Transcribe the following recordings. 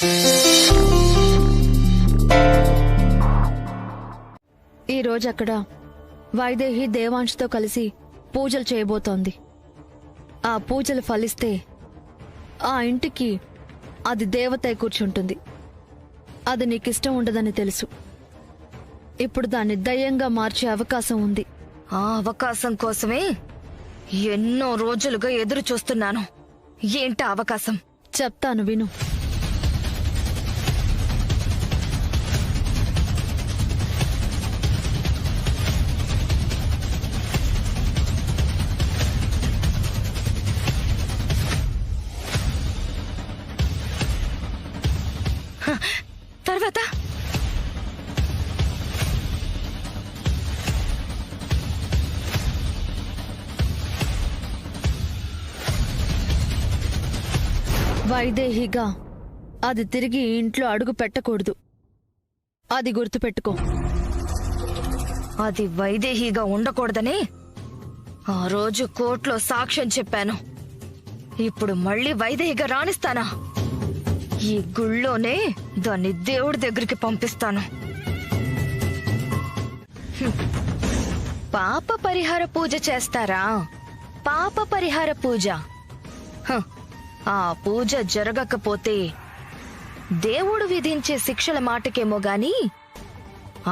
ఈ రోజు అక్కడ వైదేహి దేవాంశ్తో కలిసి పూజలు చేయబోతోంది. ఆ పూజలు ఫలిస్తే ఆ ఇంటికి అది దేవతై కూర్చుంటుంది. అది నీకిష్టం ఉండదని తెలుసు. ఇప్పుడు దాన్ని దయ్యంగా మార్చే అవకాశం ఉంది. ఆ అవకాశం కోసమే ఎన్నో రోజులుగా ఎదురు చూస్తున్నాను. ఏంటా అవకాశం? చెప్తాను విను. తర్వాత వైదేహిగా అది తిరిగి ఇంట్లో అడుగు పెట్టకూడదు. అది గుర్తుపెట్టుకో. అది వైదేహిగా ఉండకూడదని ఆ రోజు కోర్టులో సాక్ష్యం చెప్పాను. ఇప్పుడు మళ్ళీ వైదేహిగా రాణిస్తానా? ఈ గుళ్ళోనే దాన్ని దేవుడి దగ్గరికి పంపిస్తాను. పాప పరిహార పూజ చేస్తారా? పాప పరిహార పూజ. ఆ పూజ జరగకపోతే దేవుడు విధించే శిక్షల మాటకేమో గాని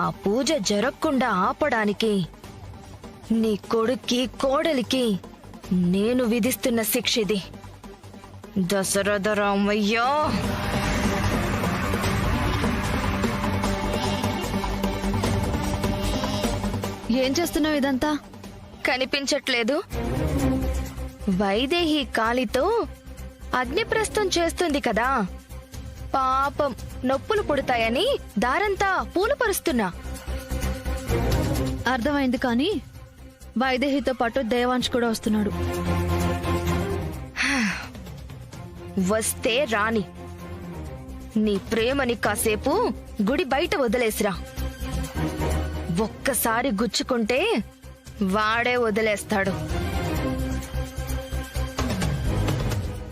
ఆ పూజ జరగకుండా ఆపడానికి నీ కొడుక్కి కోడలికి నేను విధిస్తున్న శిక్ష ఇది. దశరథ రామయ్య, ఏం చేస్తున్నావు ఇదంతా? కనిపించట్లేదు? వైదేహి కాలితో అగ్నిప్రస్థం చేస్తుంది కదా, పాపం నొప్పులు పుడతాయని దారంతా పూలు పరుస్తున్నా. అర్థమైంది. కానీ వైదేహితో పాటు దేవాంశ్ కూడా వస్తున్నాడు. వస్తే రాని. నీ ప్రేమని కాసేపు గుడి బయట వదిలేసిరా. ఒక్కసారి గుచ్చుకుంటే వాడే వదిలేస్తాడు.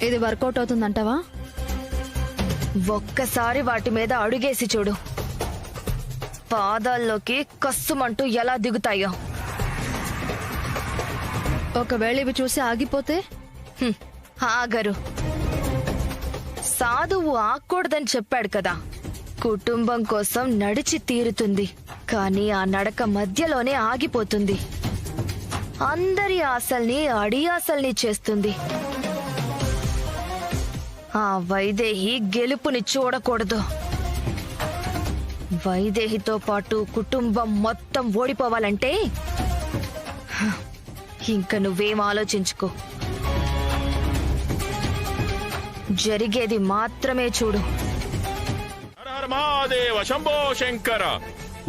ఇది వర్కౌట్ అవుతుందంటావా? ఒక్కసారి వాటి మీద అడుగేసి చూడు. పాదాల్లోకి కస్సుమంటూ ఎలా దిగుతాయో. ఒకవేళ ఇవి చూసి ఆగిపోతే? ఆగరు. సాధువు ఆగకూడదని చెప్పాడు కదా. కుటుంబం కోసం నడిచి తీరుతుంది, కానీ ఆ నడక మధ్యలోనే ఆగిపోతుంది. అందరి ఆశల్ని అడియాసల్ని చేస్తుంది. ఆ వైదేహి గెలుపుని చూడకూడదు. వైదేహితో పాటు కుటుంబం మొత్తం ఓడిపోవాలంటే ఇంక నువ్వేం ఆలోచించుకో. జరిగేది మాత్రమే చూడు. హర హర మహాదేవ శంభో శంకర.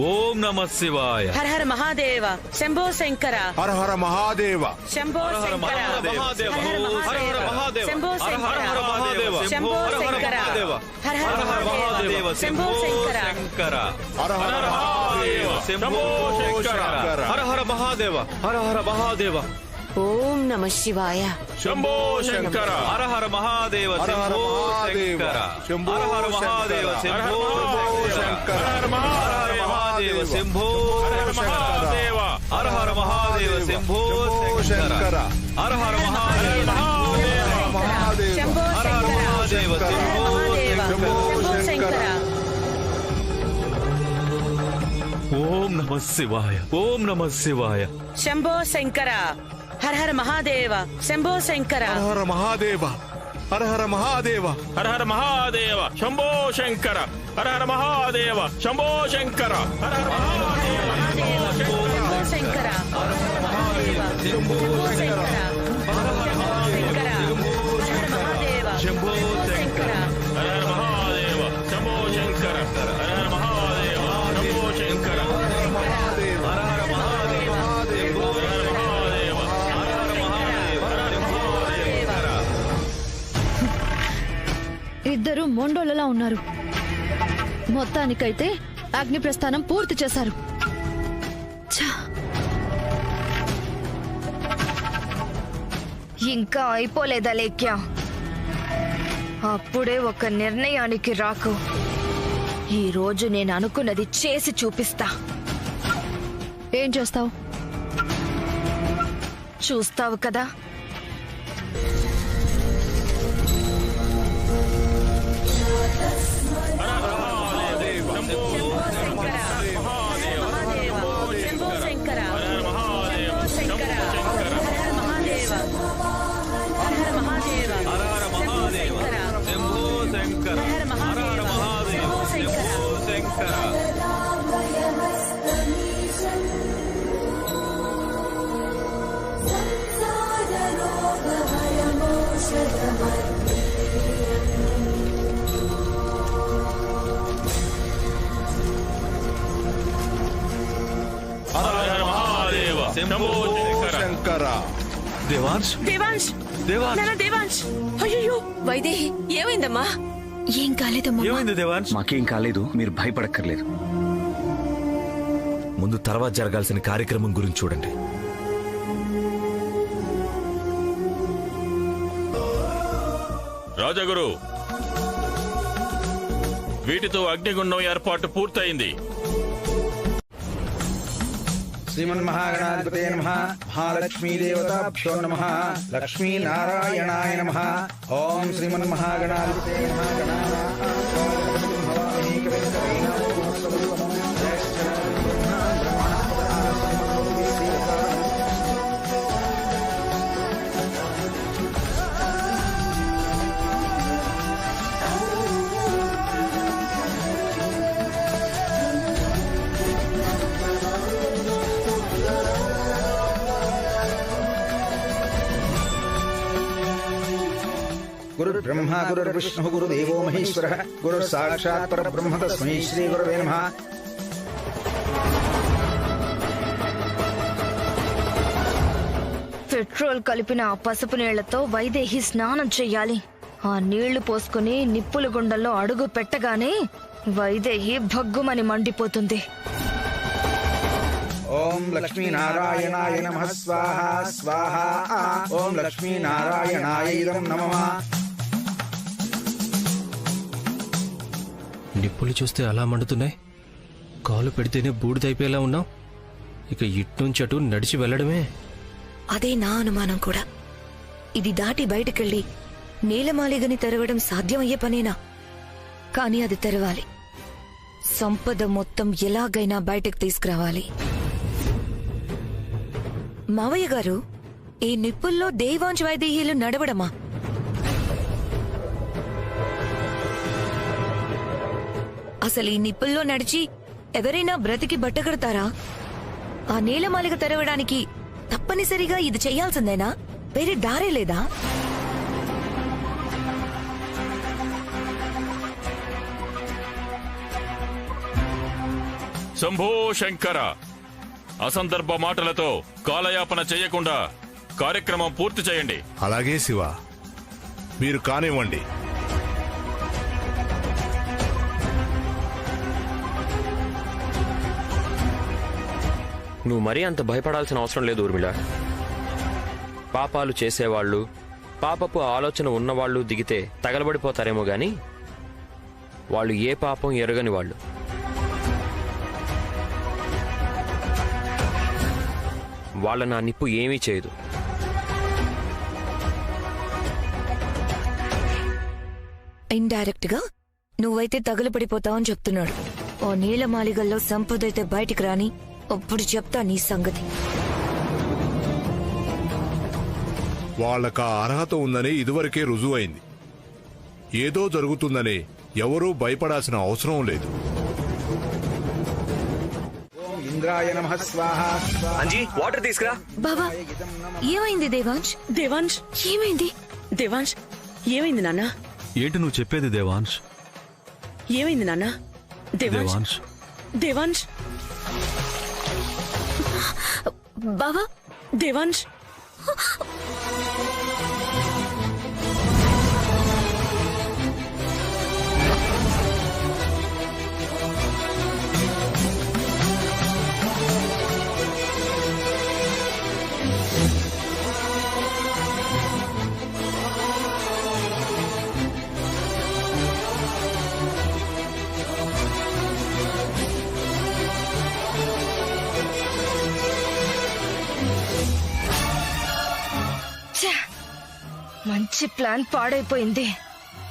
ఓం నమ శివాయ. హర హర మహాదేవ శంభో శంకర. హర హర మహాదేవ శంభో శంకర. శంభో శంకర. శంభో శంకర. హర హర మహాదేవ శంభో శంకర. హర హర మహాదేవ శంభో శంకర. హర హర మహాదేవ. హర హర మహాదేవ. ఓం నమ శివాయ. శంభో శంకర. హర హర మహాదేవ. హర హర శంభో మహాదేవ శంకర. శంభో హర హర మహాదేవ. శంభో శంకర. హర మహాదేవ. శంభో మహాదేవ. హర హర మహాదేవ. శంభో శంకర. హర హర మహాదేవ. మహాదేవ శంభో హర హర శంకర. మహాదేవ. మహాదేవ శంభో శంకర. ఓం నమ శివాయ. ఓం నమ శివాయ. శంభో శంకర. హర హర మహాదేవ శంభో శంకర. హర హర మహాదేవ. హర హర మహాదేవ. హర హర మహాదేవ శంభో శంకర. హర హర మహాదేవ శంభో శంకర. హర హర మహాదేవ శంభో శంకర. మహాదేవ శంభో శంకర. శంకర. హర హర మహాదేవ శంభో శంకర. హర హర మహాదేవ శంభో శంకర. హర హర మహాదేవ శంభో శంకర. హర హర మహాదేవ. హర హర మహాదేవ. ఇద్దరు మొండోళ్ళలా ఉన్నారు. మొత్తానికైతే అగ్ని ప్రస్థానం పూర్తి చేశారు. ఇంకా అయిపోలేదా లేఖ్య? అప్పుడే ఒక నిర్ణయానికి రాకు. ఈ రోజు నేను అనుకున్నది చేసి చూపిస్తా. ఏం చేస్తావు? చూస్తావు కదా. శంభో శంకర శంకర మహాదేవ హర మహాదేవ హర హర మహాదేవ శంభో శంకర హర హర మహాదేవ శంభో శంకర. హర హర మహాదేవ శంభో శంకర. శంకర దేవాంశ్ దేవాంశ్ దేవాంశ్ నాన్న దేవాంశ్. అయ్యో వైదేహి ఏమైందమ్మా? ఏం కాలేదమ్మా. ఏమైంది దేవాంశ్? మాకేం కాలేదు, మీరు భయపడక్కర్లేదు. ముందు తర్వాత జరగాల్సిన కార్యక్రమం గురించి చూడండి. రాజగురు, వీటితో అగ్నిగుండం ఏర్పాటు పూర్తయింది. శ్రీమన్మహాగణాధిపతే నమః. మహాలక్ష్మీదేవతాభ్యో నమః. లక్ష్మీనారాయణాయ నమః. ఓం శ్రీమన్మహాగణాధిపతే నమః. గురుర్బ్రహ్మ గురుర్విష్ణు గురుదేవో మహేశ్వరః. గురుర్ సాక్షాత్ పరబ్రహ్మ తస్మై శ్రీ గురవే నమః. పెట్రోల్ కలిపిన ఆ పసుపు నీళ్లతో వైదేహి స్నానం చెయ్యాలి. ఆ నీళ్లు పోసుకుని నిప్పుల గుండంలో అడుగు పెట్టగానే వైదేహి భగ్గుమని మండిపోతుంది. ఓం లక్ష్మీనారాయణాయ నమః. స్వాహ స్వాహ. ఓం లక్ష్మీనారాయణాయ ఇదం నమః. నిప్పులు చూస్తే అలా మండుతున్నాయి. కాలు పెడితేనే బూడిదైపోయేలా ఉన్నాం. ఇక ఇట్నుంచి అటు నడిచి వెళ్ళడమే. అదే నా అనుమానం కూడా. ఇది దాటి బయటకెళ్ళి నీలమాలిగని తెరవడం సాధ్యమయ్యే పనేనా? కాని అది తెరవాలి. సంపద మొత్తం ఎలాగైనా బయటకు తీసుకురావాలి. మావయ్య గారు, ఈ నిప్పుల్లో దేవాంశ్ వైదేహీలు నడవడమా? అసలు ఈ నిప్పుల్లో నడిచి ఎవరైనా బ్రతికి బట్టగడతారా? ఆ నీలమాలిగ తెరవడానికి తప్పనిసరిగా ఇది చెయ్యాల్సిందేనా? వేరే దారే లేదా? శంభో శంకర, అసందర్భ మాటలతో కాలయాపన చేయకుండా కార్యక్రమం పూర్తి చేయండి. అలాగే శివ, మీరు కానివ్వండి. నువ్వు మరీ అంత భయపడాల్సిన అవసరం లేదు ఊర్మిళ. పాపాలు చేసేవాళ్లు, పాపపు ఆలోచన ఉన్నవాళ్లు దిగితే తగలబడిపోతారేమో గాని వాళ్ళు ఏ పాపం ఎరగని వాళ్ళు. వాళ్ళ నా నిప్పు ఏమీ చేయదు. ఇండైరెక్ట్ గా నువ్వైతే తగులపడిపోతావని చెప్తున్నాడు. ఓ నీలమాలిగల్లో సంపద అయితే బయటికి రాని, అప్పుడు చెప్తా నీ సంగతి. వాళ్ళకా అర్హత ఉందని ఇదివరకే రుజువైంది. ఏదో జరుగుతుందని ఎవరూ భయపడాల్సిన అవసరం లేదు. ఇంద్రాయ నమః. స్వాహ. అంజీ, వాటర్ తీసుకురా. బాబా, ఏమైంది దేవాంశ్? దేవాంశ్ ఏమైంది? దేవాంశ్ ఏమైంది నాన్న? ఏంటి నువ్వు చెప్పేది దేవాంశ్? ఏమైంది నాన్న? దేవాంశ్ దేవాంశ్ బాబా, దేవాంశ్ ప్లాన్ పాడైపోయింది.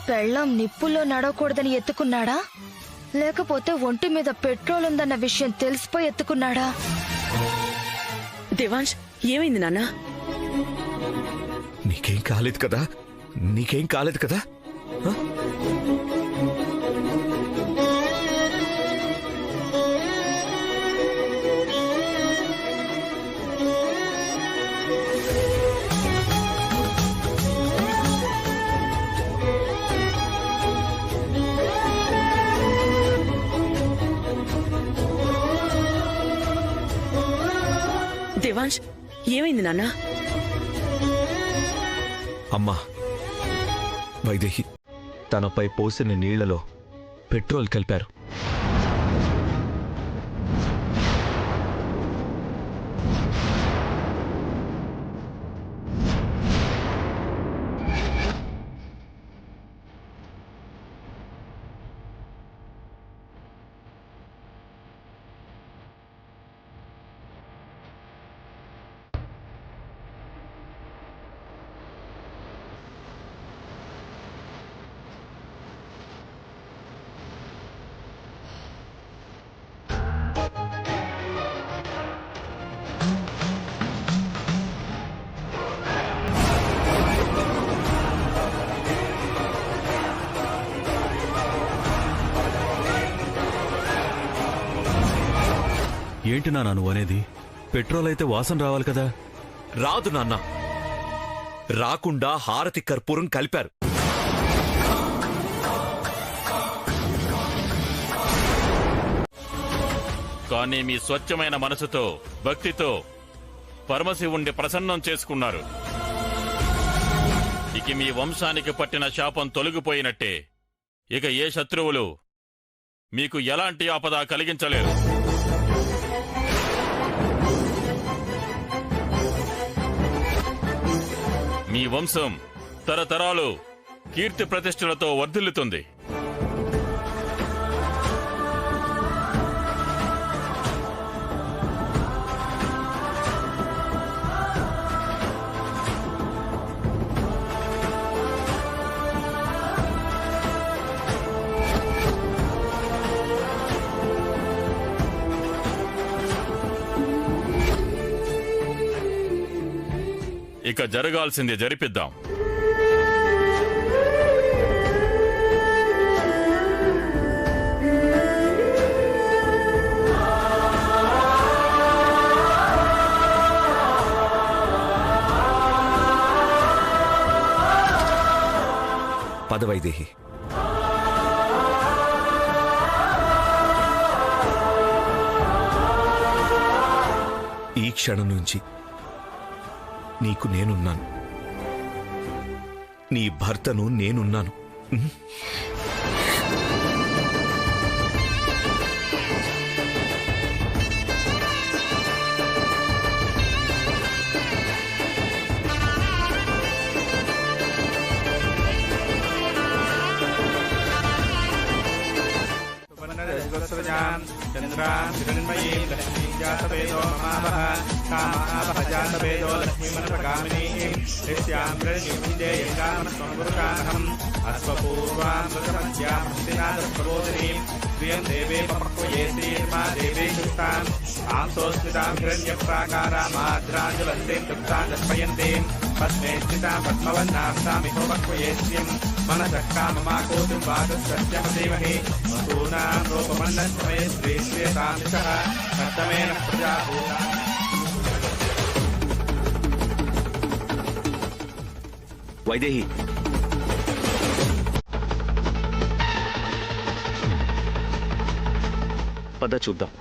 పెళ్ళం నిప్పుల్లో నడవకూడదని ఎత్తుకున్నాడా, లేకపోతే ఒంటి మీద పెట్రోల్ ఉందన్న విషయం తెలిసిపోయి ఎత్తుకున్నాడా? దేవాంశ్, ఏమైంది నాన్న? నీకేం కాలేదు కదా? నీకేం కాలేదు కదా? ఆ? దేవాంశ్, ఏమైంది నాన్న? అమ్మా, వైదేహి తనపై పోసిన నీళ్లలో పెట్రోల్ కలిపారు. ఏంటి నాన్న నువ్వు అనేది? పెట్రోల్ అయితే వాసన రావాలి కదా? రాదు నాన్న, రాకుండా హారతి కర్పూరం కలిపారు. కానీ మీ స్వచ్ఛమైన మనసుతో, భక్తితో పరమశివుణ్ణి ప్రసన్నం చేసుకున్నారు. ఇక మీ వంశానికి పట్టిన శాపం తొలగిపోయినట్టే. ఇక ఏ శత్రువులు మీకు ఎలాంటి ఆపద కలిగించలేరు. మీ వంశం తరతరాలు కీర్తి ప్రతిష్టలతో వర్ధిల్లుతుంది. ఇక జరగాల్సింది జరిపిద్దాం. పద వైదేహి. ఈ క్షణం నుంచి నీకు నేనున్నాను, నీ భర్తను నేనున్నాను. चंद्रां हिरण्मयीं लक्ष्मीं जातवेदो ममावः कामावः जातवेदो लक्ष्मीमनपगामिनीं नित्यां गृह्णीं अश्वपूर्वां मृतमध्यां भक्तिनाथप्रबोधिनीं प्रियं देवे पक्वये श्रीर्मा देवे कृष्टाम् आंसोस्मितां हिरण्यप्राकारामाद्राञ्जलन्तीं तृप्तां दर्शयन्तीं पद्मे स्थितां पद्मवन्नां तामिहो पक्वये श्रियं मनसः काममाकोटिं वाचस्सत्यमधीमहि वसूनां रूपमन्नस्मये श्रीश्रियतामिषः कर्तमेन प्रजाभूता వైదేహి, పద చూద్దాం.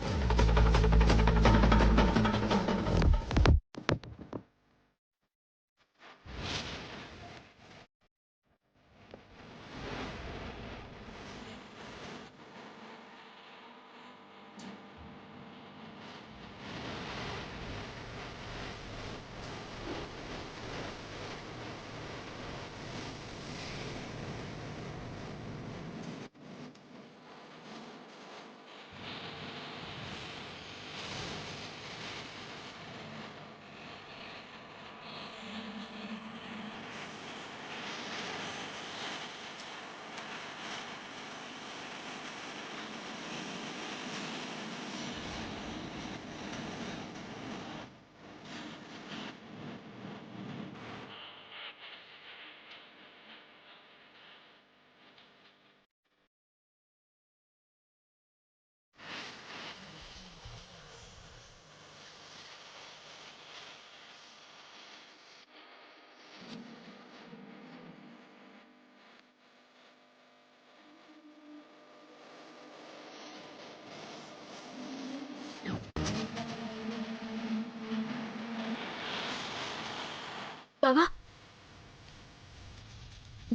బావా,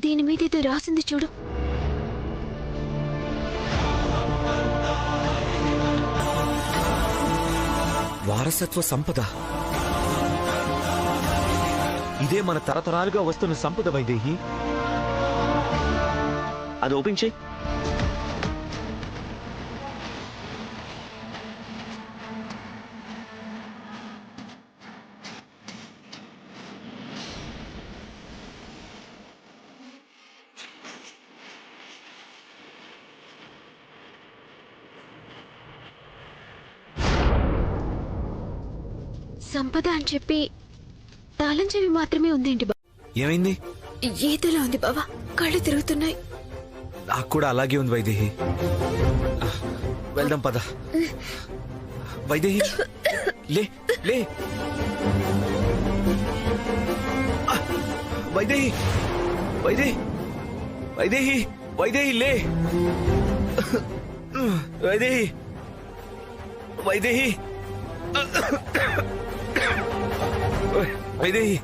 దీని మీద ఏదో రాసింది చూడు. వారసత్వ సంపద. ఇదే మన తరతరాలుగా వస్తున్న సంపద వైదేహి. అది ఓపెన్ చేయి. సంపద అని చెప్పి తాళం చెవి మాత్రమే ఉందేంటి బావ? ఏమైంది? ఏదోలా ఉంది బావా, కళ్ళు తిరుగుతున్నాయి. నాకు కూడా అలాగే ఉంది వైదేహి. వెళ్దాం పద. వైదేహి లే లే. వైదేహి వైదేహి వైదేహి వైదేహి లే. వైదేహి వైదేహి వైదేహి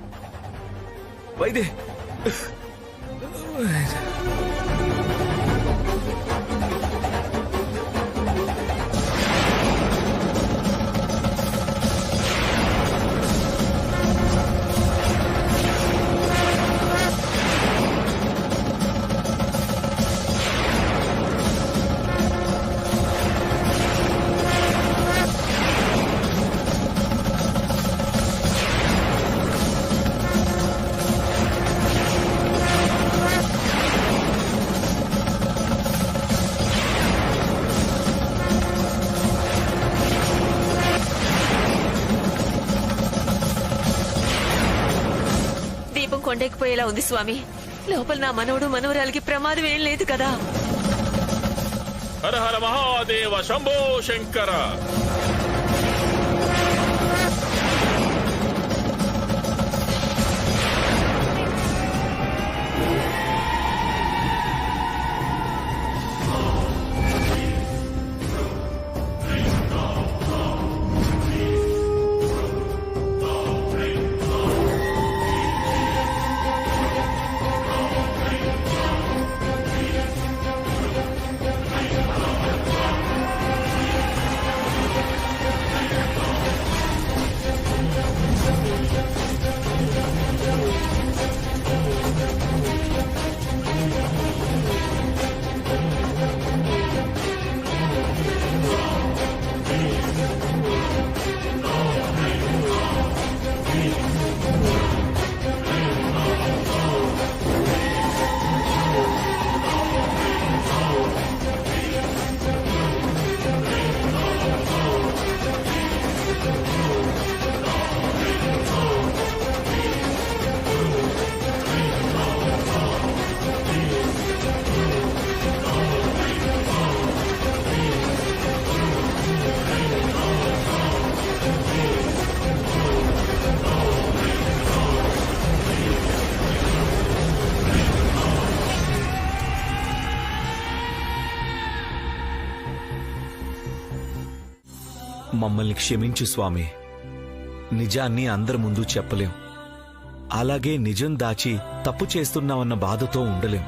వైదేహి. కొండెక్కిపోయేలా ఉంది స్వామి. లోపల నా మనవడు మనవరాలకి ప్రమాదం ఏం లేదు కదా? హర హర మహాదేవ శంభో శంకర. మమ్మల్ని క్షమించు స్వామి. నిజాన్ని అందరి ముందు చెప్పలేం. అలాగే నిజం దాచి తప్పు చేస్తున్నామన్న బాధతో ఉండలేం.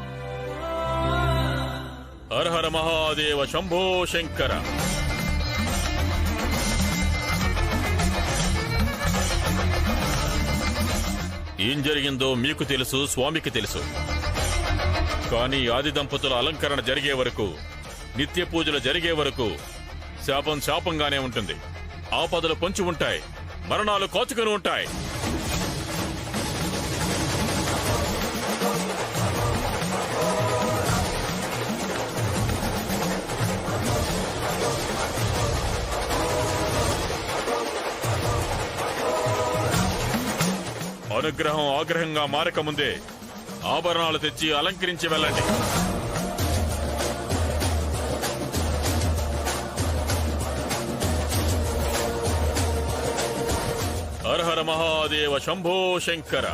హర హర మహాదేవ శంభో శంకర. ఏం జరిగిందో మీకు తెలుసు, స్వామికి తెలుసు. కానీ ఆది దంపతుల అలంకరణ జరిగే వరకు, నిత్య పూజలు జరిగే వరకు శాపం శాపంగానే ఉంటుంది. ఆపదలు పొంచి ఉంటాయి, మరణాలు కోచుకుని ఉంటాయి. అనుగ్రహం ఆగ్రహంగా మారకముందే ఆభరణాలు తెచ్చి అలంకరించి వెళ్ళండి. హర హర మహాదేవ శంభో శంకర.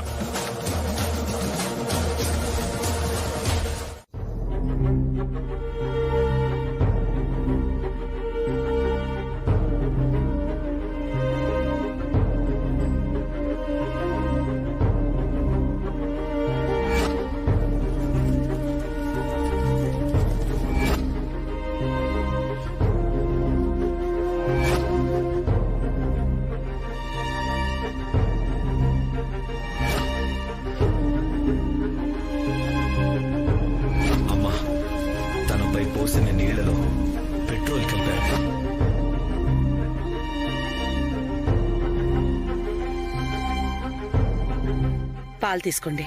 నాపై పోసిన నీళ్లలో పెట్రోల్ కలిపారు. పాలు తీసుకోండి.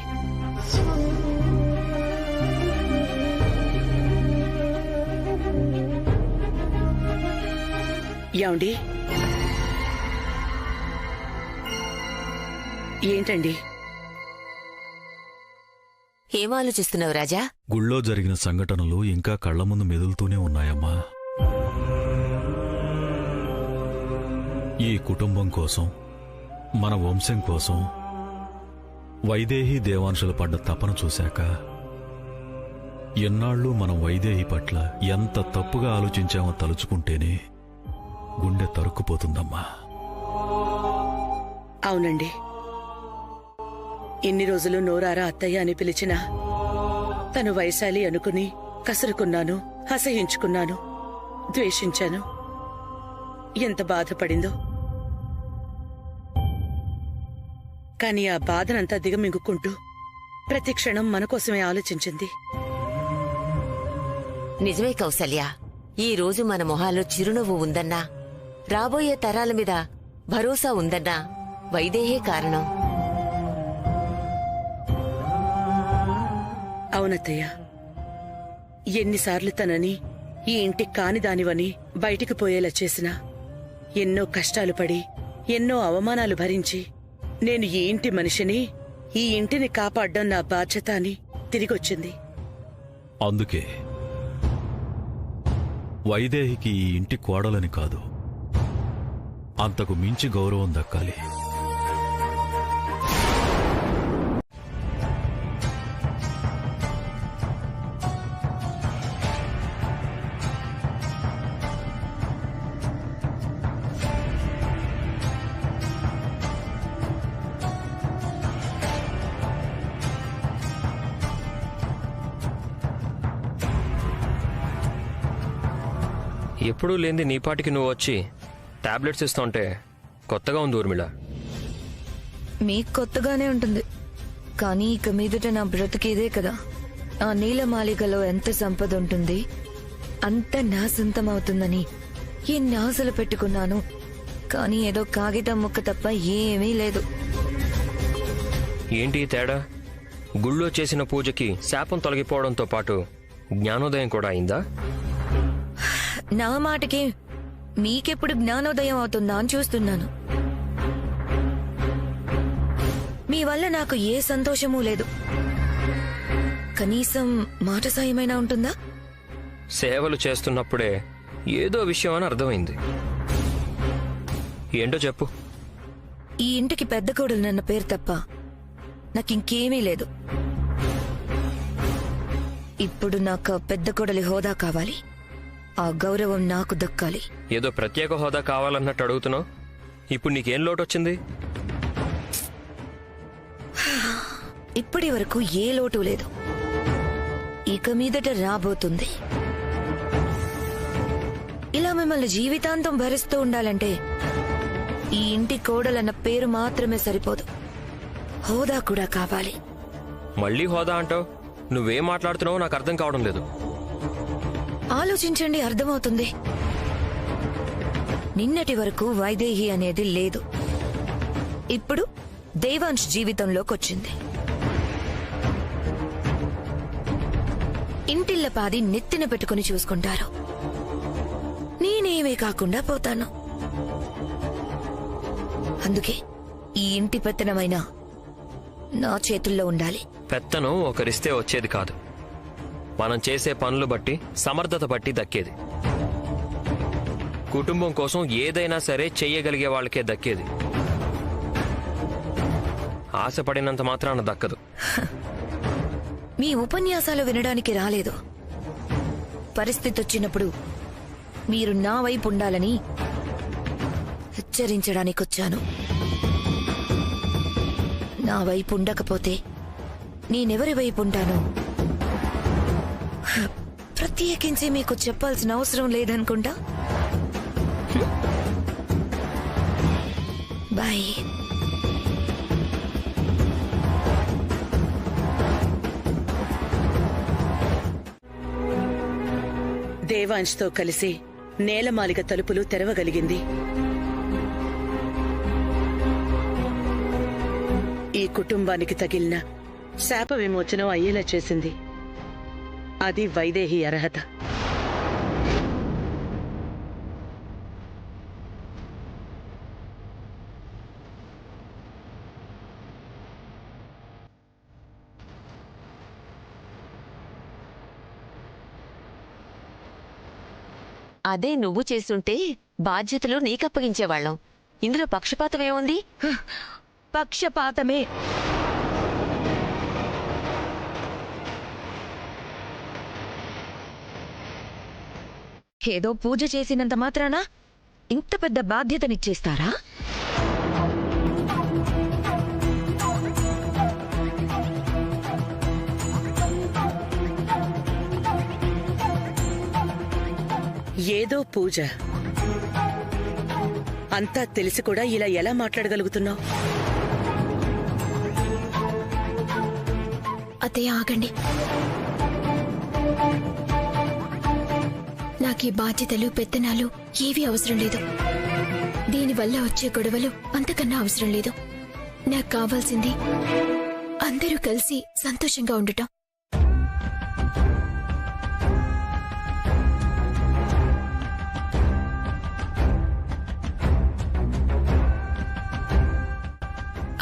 ఏమండి? ఏంటండి? ఏం ఆలోచిస్తున్నావు రాజా? గుళ్ళో జరిగిన సంఘటనలు ఇంకా కళ్ల ముందు మెదులుతూనే ఉన్నాయమ్మా. ఈ కుటుంబం కోసం, మన వంశం కోసం వైదేహి దేవాంశులు పడ్డ తపన చూశాక ఎన్నాళ్ళు మనం వైదేహి పట్ల ఎంత తప్పుగా ఆలోచించామో తలుచుకుంటేనే గుండె తరుక్కుపోతుందమ్మా. అవునండి, ఇన్ని రోజులు నోరారా అత్తయ్య అని పిలిచినా తను వైశాలి అనుకుని కసురుకున్నాను, అసహించుకున్నాను, ద్వేషించాను. ఎంత బాధపడిందో. కాని ఆ బాధనంతా దిగమింగుకుంటూ ప్రతి క్షణం మన కోసమే ఆలోచించింది. నిజమే కౌసల్య, ఈ రోజు మన మొహాల్లో చిరునవ్వు ఉందన్నా, రాబోయే తరాల మీద భరోసా ఉందన్నా వైదేహే కారణం. అవునత్తయ్య, ఎన్నిసార్లు తనని ఈ ఇంటి కానిదానివని బయటికి పోయేలా చేసినా, ఎన్నో కష్టాలు పడి, ఎన్నో అవమానాలు భరించి, నేను ఈ ఇంటి మనిషిని, ఈ ఇంటిని కాపాడ్డం నా బాధ్యత అని తిరిగొచ్చింది. అందుకే వైదేహికి ఈ ఇంటి కోడలని కాదు, అంతకు మించి గౌరవం దక్కాలి. ఎప్పుడూ లేనిది నీపాటికి నువ్వు వచ్చి టాబ్లెట్స్ ఇస్తుంటే కొత్తగా ఉంది ఊర్మిళ. మీకు కొత్తగానే ఉంటుంది, కానీ ఇక మీదట నా బ్రతికేదే కదా. ఆ నీలమాలికలో ఎంత సంపద ఉంటుంది, అంత నా సొంతం అవుతుందని ఎన్ని ఆశలు పెట్టుకున్నాను. కానీ ఏదో కాగితం ముక్క తప్ప ఏమీ లేదు. ఏంటి తేడా? గుళ్ళో చేసిన పూజకి శాపం తొలగిపోవడంతో పాటు జ్ఞానోదయం కూడా అయిందా? నా మాటకి మీకెప్పుడు జ్ఞానోదయం అవుతుందా అని చూస్తున్నాను. మీ వల్ల నాకు ఏ సంతోషమూ లేదు. కనీసం మాట సాయమైనా ఉంటుందా? సేవలు చేస్తున్నప్పుడే ఏదో విషయం అని అర్థమైంది. ఏంటో చెప్పు. ఈ ఇంటికి పెద్ద కోడలు నన్న పేరు తప్ప నాకింకేమీ లేదు. ఇప్పుడు నాకు పెద్ద కోడలి హోదా కావాలి. ఆ గౌరవం నాకు దక్కాలి. ఏదో ప్రత్యేక హోదా కావాలన్నట్టు అడుగుతున్నావు. ఇప్పుడు నీకేం లోటొచ్చింది? ఇప్పటి వరకు ఏ లోటు లేదు, ఇక మీదట రాబోతుంది. ఇలా మిమ్మల్ని జీవితాంతం భరిస్తూ ఉండాలంటే ఈ ఇంటి కోడలన్న పేరు మాత్రమే సరిపోదు, హోదా కూడా కావాలి. మళ్ళీ హోదా అంటావు? నువ్వేం మాట్లాడుతున్నావో నాకు అర్థం కావడం లేదు. ఆలోచించండి, అర్థమవుతుంది. నిన్నటి వరకు వైదేహి అనేది లేదు, ఇప్పుడు దేవాంశ్ జీవితంలోకొచ్చింది. ఇంటిల్లపాది నెత్తిన పెట్టుకుని చూసుకుంటారు. నేనేమీ కాకుండా పోతాను. అందుకే ఈ ఇంటి పెత్తనమైనా నా చేతుల్లో ఉండాలి. పెత్తనం ఒకరిస్తే వచ్చేది కాదు, మనం చేసే పనులు బట్టి, సమర్థత బట్టి దక్కేది. కుటుంబం కోసం ఏదైనా సరే చెయ్యగలిగే వాళ్ళకే దక్కేది. ఆశపడినంత మాత్రాన దక్కదు. మీ ఉపన్యాసాలు వినడానికి రాలేదు. పరిస్థితి వచ్చినప్పుడు మీరు నా వైపు ఉండాలని హెచ్చరించడానికొచ్చాను. నా వైపు ఉండకపోతే నేనెవరి వైపు ఉంటాను ప్రత్యేకించి మీకు చెప్పాల్సిన అవసరం లేదనుకుంటా. బాయ్. దేవాంశ్తో కలిసి నేలమాలిగ తలుపులు తెరవగలిగింది. ఈ కుటుంబానికి తగిలిన శాప విమోచనం అయ్యేలా చేసింది. అది వైదేహి అర్హత. అదే నువ్వు చేస్తుంటే బాధ్యతలు నీకప్పగించేవాళ్ళం. ఇందులో పక్షపాతమేముంది? పక్షపాతమే. ఏదో పూజ చేసినంత మాత్రాన ఇంత పెద్ద బాధ్యతనిచ్చేస్తారా? ఏదో పూజ అంతా తెలిసి కూడా ఇలా ఎలా మాట్లాడగలుగుతున్నావు? అత్తయ్య ఆగండి. నాకీ బాధ్యతలు పెత్తనాలు ఏవీ అవసరం లేదు. దీనివల్ల వచ్చే గొడవలు అంతకన్నా అవసరం లేదు. నాకు కావాల్సింది అందరూ కలిసి సంతోషంగా ఉండటం.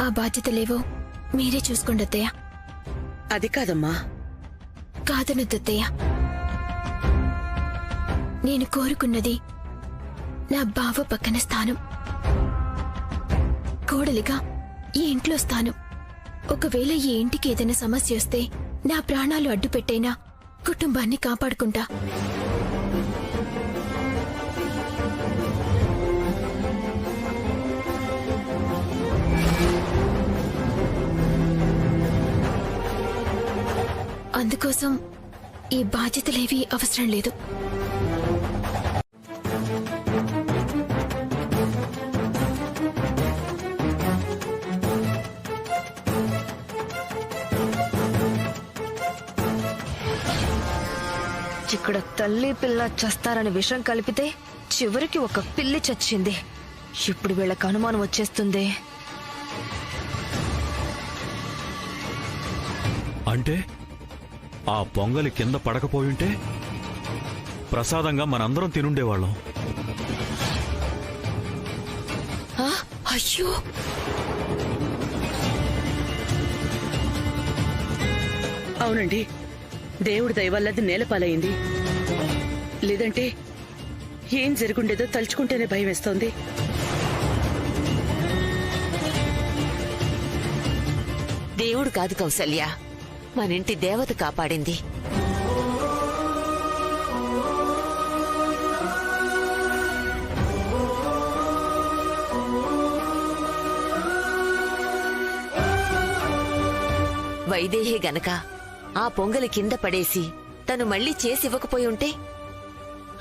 ఆ బాధ్యతలేవో మీరే చూసుకోండి అత్తయ్య. అది కాదమ్మా. కాదనొద్దత్తయ్య. నేను కోరుకున్నది నా బావ పక్కన స్థానం, కోడలిగా ఈ ఇంట్లో స్థానం. ఒకవేళ ఈ ఇంటికి ఏదైనా సమస్య వస్తే నా ప్రాణాలు అడ్డుపెట్టైనా కుటుంబాన్ని కాపాడుకుంటా. అందుకోసం ఈ బాధ్యతలేవీ అవసరం లేదు. ఇక్కడ తల్లి పిల్ల చస్తారని విషం కలిపితే చివరికి ఒక పిల్లి చచ్చింది. ఇప్పుడు వీళ్ళకి అనుమానం వచ్చేస్తుంది. అంటే ఆ పొంగలి కింద పడకపోయుంటే ప్రసాదంగా మనందరం తినుండేవాళ్ళం. అయ్యో, అవునండి, దేవుడి దయవల్లది నేలపాలైంది. లేదంటే ఏం జరుగుండేదో తలుచుకుంటేనే భయం వేస్తోంది. దేవుడు కాదు కౌసల్య, మనింటి దేవత కాపాడింది. వైదేహి గనక ఆ పొంగలి కింద పడేసి తను మళ్లీ చేసివ్వకపోయి ఉంటే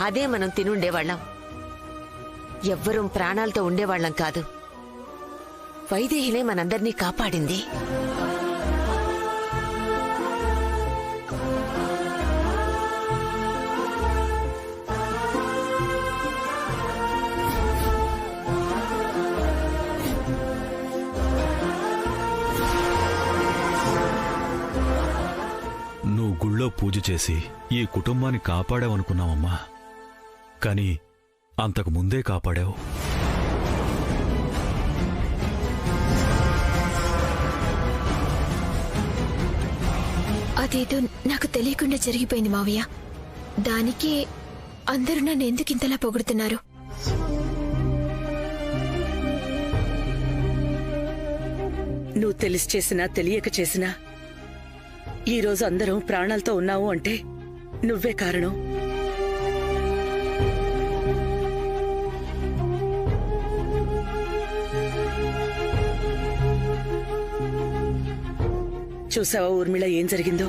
అదే మనం తినుండేవాళ్లం. ఎవ్వరూ ప్రాణాలతో ఉండేవాళ్లం కాదు. వైదేహినే మనందర్నీ కాపాడింది. నువ్వు గుళ్ళో పూజ చేసి ఈ కుటుంబాన్ని కాపాడావనుకున్నావమ్మా. కాని అంతకు ముందే కాపాడావు. అదేదో నాకు తెలియకుండా జరిగిపోయింది మావయ్య. దానికి అందరూ నన్ను ఎందుకింతలా పొగుడుతున్నారు? నువ్వు తెలిసి చేసినా తెలియక చేసినా ఈరోజు అందరం ప్రాణాలతో ఉన్నావు అంటే నువ్వే కారణం. చూసావా ఊర్మిళ ఏం జరిగిందో?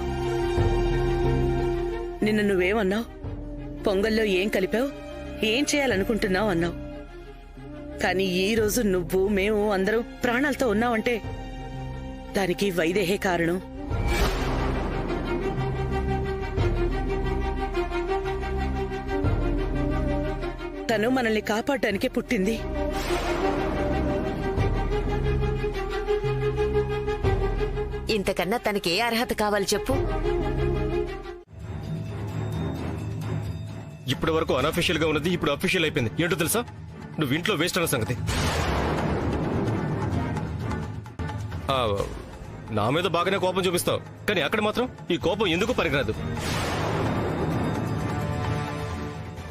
నిన్న నువ్వేమన్నావు? పొంగల్లో ఏం కలిపావు, ఏం చేయాలనుకుంటున్నావు అన్నావు. కానీ ఈ రోజు నువ్వు మేము అందరం ప్రాణాలతో ఉన్నావంటే దానికి వైదేహే కారణం. తను మనల్ని కాపాడటానికే పుట్టింది. ఇంతకన్నా తనకి ఏ అర్హత కావాలి చెప్పు? ఇప్పటి వరకు అన్అఫీషియల్ గా ఉన్నది ఇప్పుడు అఫీషియల్ అయిపోయింది. ఏంటో తెలుసా, నువ్వు ఇంట్లో వేస్ట్ అన్న సంగతి. నా మీద బాగానే కోపం చూపిస్తావు, కానీ అక్కడ మాత్రం ఈ కోపం ఎందుకు పనికిరాదు.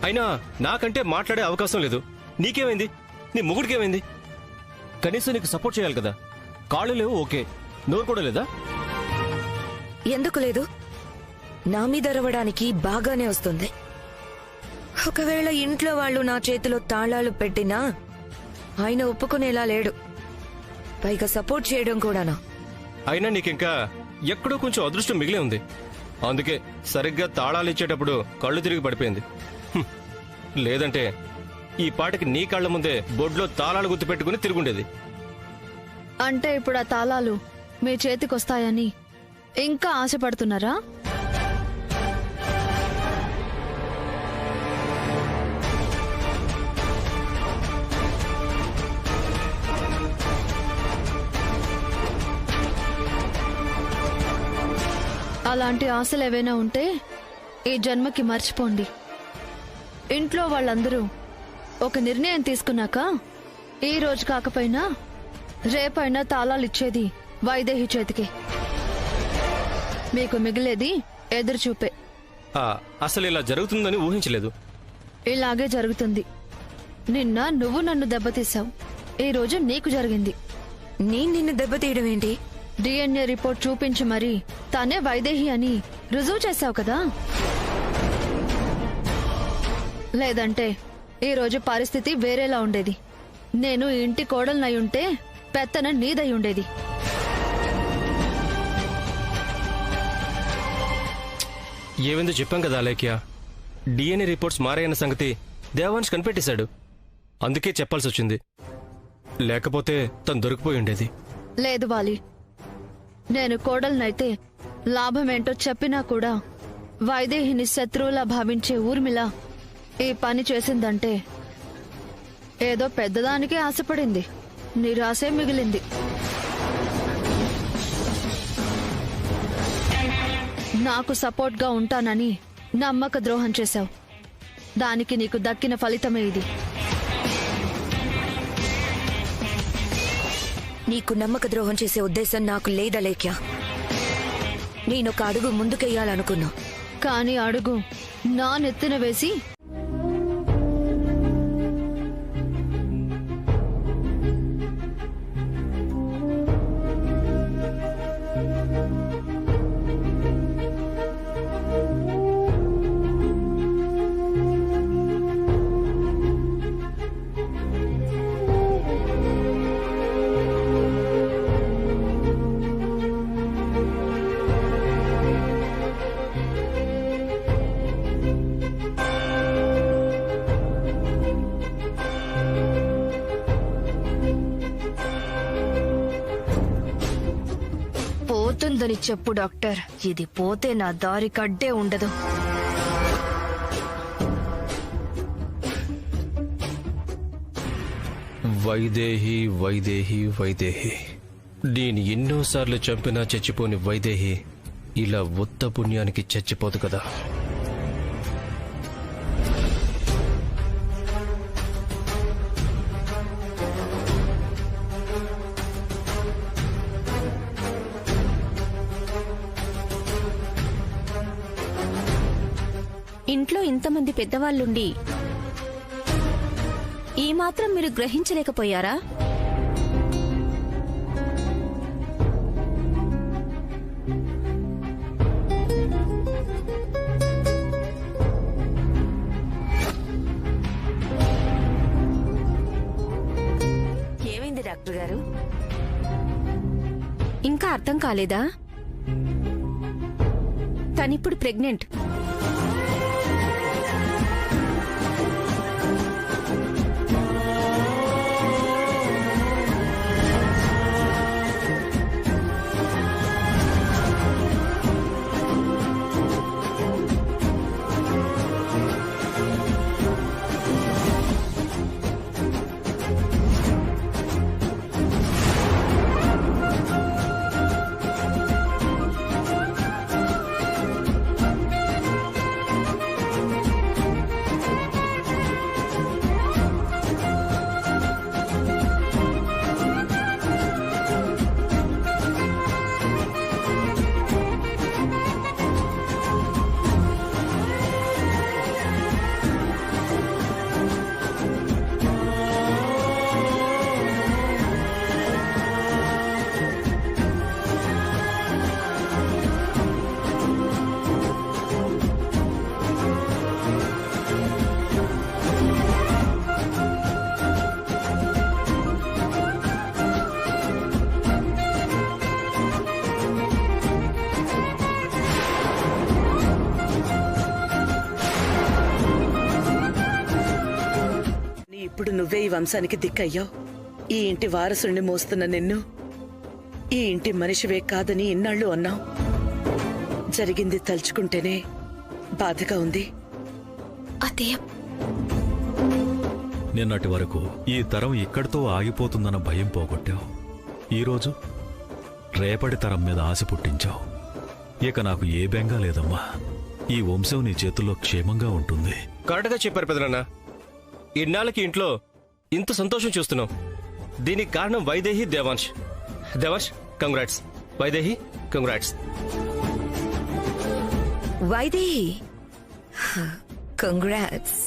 అయినా నాకంటే మాట్లాడే అవకాశం లేదు. నీకేమైంది? నీ మొగుడికేమైంది? కనీసం నీకు సపోర్ట్ చేయాలి కదా. కాళ్ళు లేవు, ఓకే, నోరు కూడా లేదా? ఎందుకు లేదు? నా మీద అరవడానికి బాగానే వస్తుంది. ఒకవేళ ఇంట్లో వాళ్ళు నా చేతిలో తాళాలు పెట్టినా ఆయన ఒప్పుకునేలా లేడు. పైగా సపోర్ట్ చేయడం కూడానా. అయినా నీకింకా ఎక్కడో కొంచెం అదృష్టం మిగిలే ఉంది. అందుకే సరిగ్గా తాళాలు ఇచ్చేటప్పుడు కళ్ళు తిరిగి పడిపోయింది. లేదంటే ఈ పాటికి నీ కళ్ల ముందే బొడ్లో తాళాలు గుర్తు పెట్టుకుని తిరుగుండేది. అంటే ఇప్పుడు ఆ తాళాలు మీ చేతికొస్తాయని ఇంకా ఆశపడుతున్నారా? అలాంటి ఆశలు ఏవైనా ఉంటే ఈ జన్మకి మర్చిపోండి. ఇంట్లో వాళ్ళందరూ ఒక నిర్ణయం తీసుకున్నాక ఈ రోజు కాకపోయినా రేపైనా తాళాలు ఇచ్చేది వైదేహి చేతికి. మీకు మిగిలేది ఎదురుచూపే. అసలు ఇలా జరుగుతుందని ఊహించలేదు. ఇలాగే జరుగుతుంది. నిన్న నువ్వు నన్ను దెబ్బతీసావు, ఈ రోజు నీకు జరిగింది. నేను నిన్ను దెబ్బతీయడం ఏంటి? డిఎన్ఏ రిపోర్ట్ చూపించి మరీ తానే వైదేహి అని రుజువు చేశావు కదా. లేదంటే ఈ రోజు పరిస్థితి వేరేలా ఉండేది. నేను ఇంటి కోడలనై ఉంటే పెత్తన నీదై ఉండేది. ఏవిందో చెప్పాం కదా అలేఖ్య, డిఎన్ఏ రిపోర్ట్స్ మారాయన్న సంగతి దేవాన్స్ కనిపెట్టేశాడు. అందుకే చెప్పాల్సి వచ్చింది. లేకపోతే తను దొరికిపోయి ఉండేది. లేదు వాలి, నేను కోడలనైతే లాభమేంటో చెప్పినా కూడా వైదేహిని శత్రువులా భావించే ఊర్మిళ ఈ పని చేసిందంటే ఏదో పెద్దదానికే ఆశపడింది. నిరాశే మిగిలింది. నాకు సపోర్ట్గా ఉంటానని నమ్మక ద్రోహం చేశావు. దానికి నీకు దక్కిన ఫలితమే ఇది. నీకు నమ్మక ద్రోహం చేసే ఉద్దేశం నాకు లేదా లేఖ్య. నేనొక అడుగు ముందుకెయ్యాలనుకున్నా, కానీ అడుగు నా నెత్తిన వేసి పోతుందని చెప్పు డాక్టర్. ఇది పోతే నా దారి కడ్డే ఉండదు. వైదేహి వైదేహి వైదేహి. నేను ఎన్నోసార్లు చంపినా చచ్చిపోని వైదేహి ఇలా ఉత్త పుణ్యానికి చచ్చిపోదు కదా. ఇంట్లో ఇంతమంది పెద్దవాళ్ళుండి ఈ మాత్రం మీరు గ్రహించలేకపోయారా? ఏమైంది డాక్టర్ గారు? ఇంకా అర్థం కాలేదా? తనిప్పుడు ప్రెగ్నెంట్. ఇప్పుడు నువ్వే ఈ వంశానికి దిక్కయ్యావు. ఈ ఇంటి వారసుని మోస్తున్న నిన్ను ఈ ఇంటి మనిషివే కాదని ఇన్నాళ్ళు అన్నావు. జరిగింది తలుచుకుంటేనే బాధగా ఉంది. అత్తయ్య, నిన్నటి వరకు ఈ తరం ఇక్కడితో ఆగిపోతుందన్న భయం పోగొట్టావు. ఈరోజు రేపటి తరం మీద ఆశ పుట్టించావు. ఇక నాకు ఏ బెంగా లేదమ్మా. ఈ వంశం నీ చేతుల్లో క్షేమంగా ఉంటుంది. కరెక్ట్గా చెప్పారు పెదనాన్న. ఇన్నాళ్ళకి ఇంట్లో ఇంత సంతోషం చూస్తున్నాం. దీనికి కారణం Vaidehi, Devansh. Devansh, congrats. Vaidehi, congrats. Vaidehi, congrats.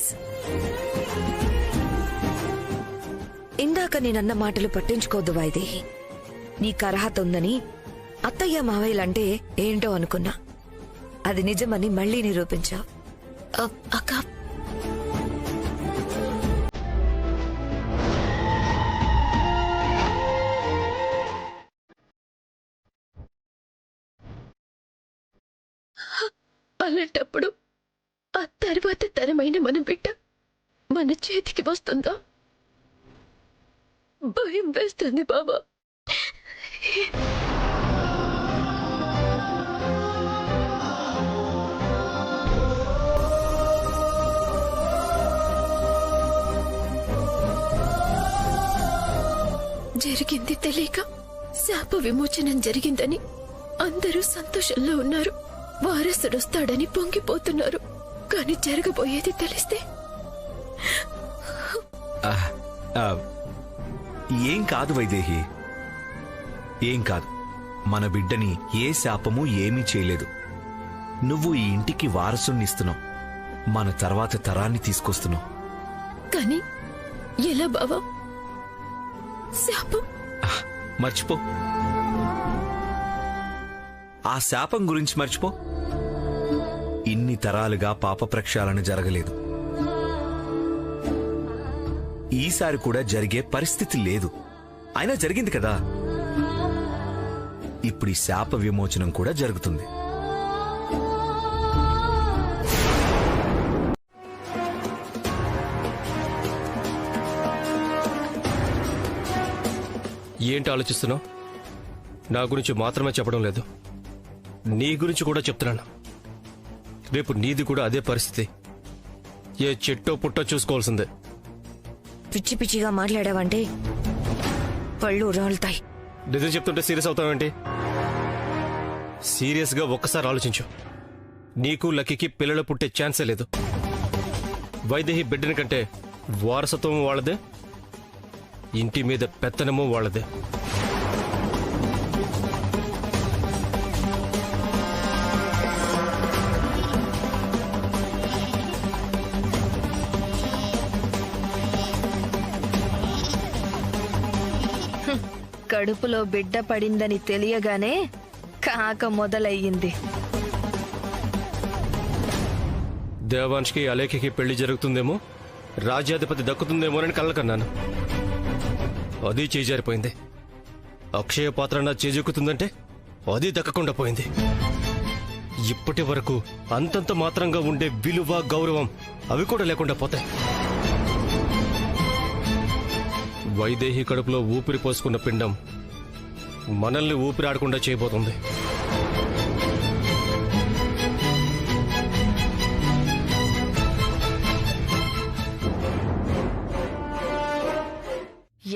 ఇందాక నేనన్న మాటలు పట్టించుకోవద్దు వైదేహి. నీకు అర్హత ఉందని అత్తయ్య మావయ్యలంటే ఏంటో అనుకున్నా. అది నిజమని మళ్లీ నిరూపించావు. అక్క, అలాంటప్పుడు ఆ తర్వాత తరమైన మన బిడ్డ మన చేతికి వస్తుందా? భయం వేస్తుంది బాబా. జరిగింది తెలియక శాప విమోచనం జరిగిందని అందరూ సంతోషంలో ఉన్నారు. వారసుడొస్తాడని పొంగిపోతున్నారు. కానీ జరగబోయేది తెలిస్తే ఏం కాదు వైదేహి, ఏం కాదు. మన బిడ్డని ఏ శాపము ఏమీ చేయలేదు. నువ్వు ఈ ఇంటికి వారసునిస్తున్నావు. మన తర్వాత తరాన్ని తీసుకొస్తున్నావు. కానీ ఎలా బావా? శాపం మర్చిపో. ఆ శాపం గురించి మర్చిపో. ఇన్ని తరాలుగా పాప ప్రక్షాళన జరగలేదు. ఈసారి కూడా జరిగే పరిస్థితి లేదు. అయినా జరిగింది కదా. ఇప్పుడు ఈ శాప విమోచనం కూడా జరుగుతుంది. ఏంటి ఆలోచిస్తున్నావు? నా గురించి మాత్రమే చెప్పడం లేదు, నీ గురించి కూడా చెప్తున్నాను. రేపు నీది కూడా అదే పరిస్థితి. ఏ చెట్టో పుట్టో చూసుకోవాల్సిందే. పిచ్చి పిచ్చిగా మాట్లాడావంటే పళ్ళు రాలుతాయి. నిజం చెప్తుంటే సీరియస్ అవుతావేంటి? సీరియస్ గా ఒక్కసారి ఆలోచించు. నీకు లక్కీకి పిల్లలు పుట్టే ఛాన్సే లేదు. వైదేహి బిడ్డని కంటే వారసత్వం వాళ్ళదే, ఇంటి మీద పెత్తనము వాళ్ళదే. కడుపులో బిడ్డ పడిందని తెలియగానే కాక మొదలయ్యింది. దేవాంష్కి అలేఖకి పెళ్లి జరుగుతుందేమో, రాజ్యాధిపతి దక్కుతుందేమోనని కళ్ళకన్నాను. అది చేజారిపోయింది. అక్షయ పాత్ర నా చేజెక్కుతుందంటే అది దక్కకుండా పోయింది. ఇప్పటి వరకు అంతంత మాత్రంగా ఉండే విలువ, గౌరవం అవి కూడా లేకుండా పోతాయి. వైదేహి కడుపులో ఊపిరి పోసుకున్న పిండం మనల్ని ఊపిరాడకుండా చేయబోతుంది.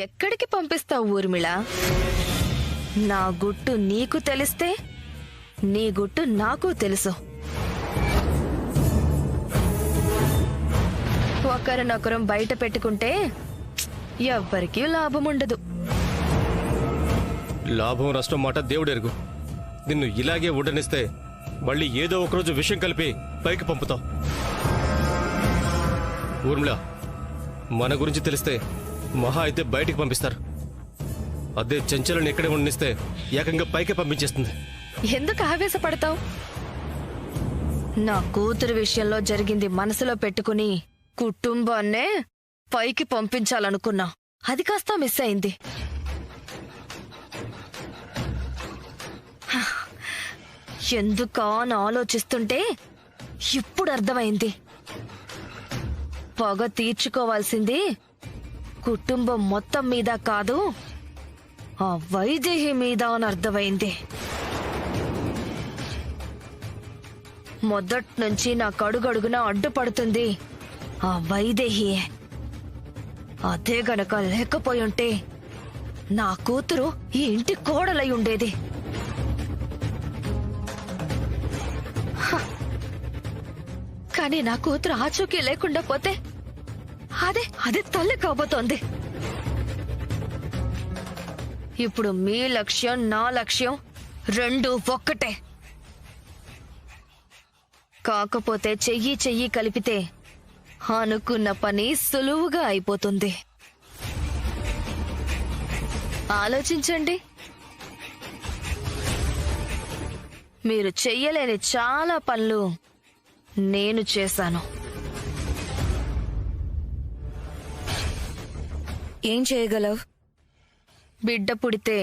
ఎక్కడికి పంపిస్తావు ఊర్మిళ? నా గుట్టు నీకు తెలిస్తే నీ గుట్టు నాకు తెలుసు. ఒకరినొకరం బయట పెట్టుకుంటే ఎవ్వరికీ లాభం ఉండదు. లాభం నష్టం మాట దేవుడెరుగు. నిన్ను ఇలాగే ఉండనిస్తే మళ్ళీ ఏదో ఒకరోజు విషయం కలిపి పైకి పంపుతావు. ఊర్మిళ, మన గురించి తెలిస్తే మహా అయితే బయటికి పంపిస్తారు. అదే చెంచలను ఎక్కడే ఉండనిస్తే ఏకంగా పైకి పంపించేస్తుంది. ఎందుకు ఆవేశపడతావు? నా కూతురు విషయంలో జరిగింది మనసులో పెట్టుకుని కుటుంబాన్నే పైకి పంపించాలనుకున్నా. అది కాస్త మిస్ అయింది. ఎందుకా అని ఆలోచిస్తుంటే ఇప్పుడు అర్థమైంది. పగ తీర్చుకోవాల్సింది కుటుంబం మొత్తం మీద కాదు, ఆ వైదేహి మీద అని అర్థమైంది. మొదట్నుంచి నాకు అడుగడుగునా అడ్డుపడుతుంది ఆ వైదేహియే. అదే గనక లేకపోయుంటే నా కూతురు ఈ ఇంటి కోడలై ఉండేది. కానీ నా కూతురు ఆచూకీ లేకుండా పోతే అదే తల్లి కాబోతోంది. ఇప్పుడు మీ లక్ష్యం నా లక్ష్యం రెండు ఒక్కటే. కాకపోతే చెయ్యి కలిపితే అనుకున్న పని సులువుగా అయిపోతుంది. ఆలోచించండి. మీరు చెయ్యలేని చాలా పనులు నేను చేశాను. ఏం చేయగలవు? బిడ్డ పుడితే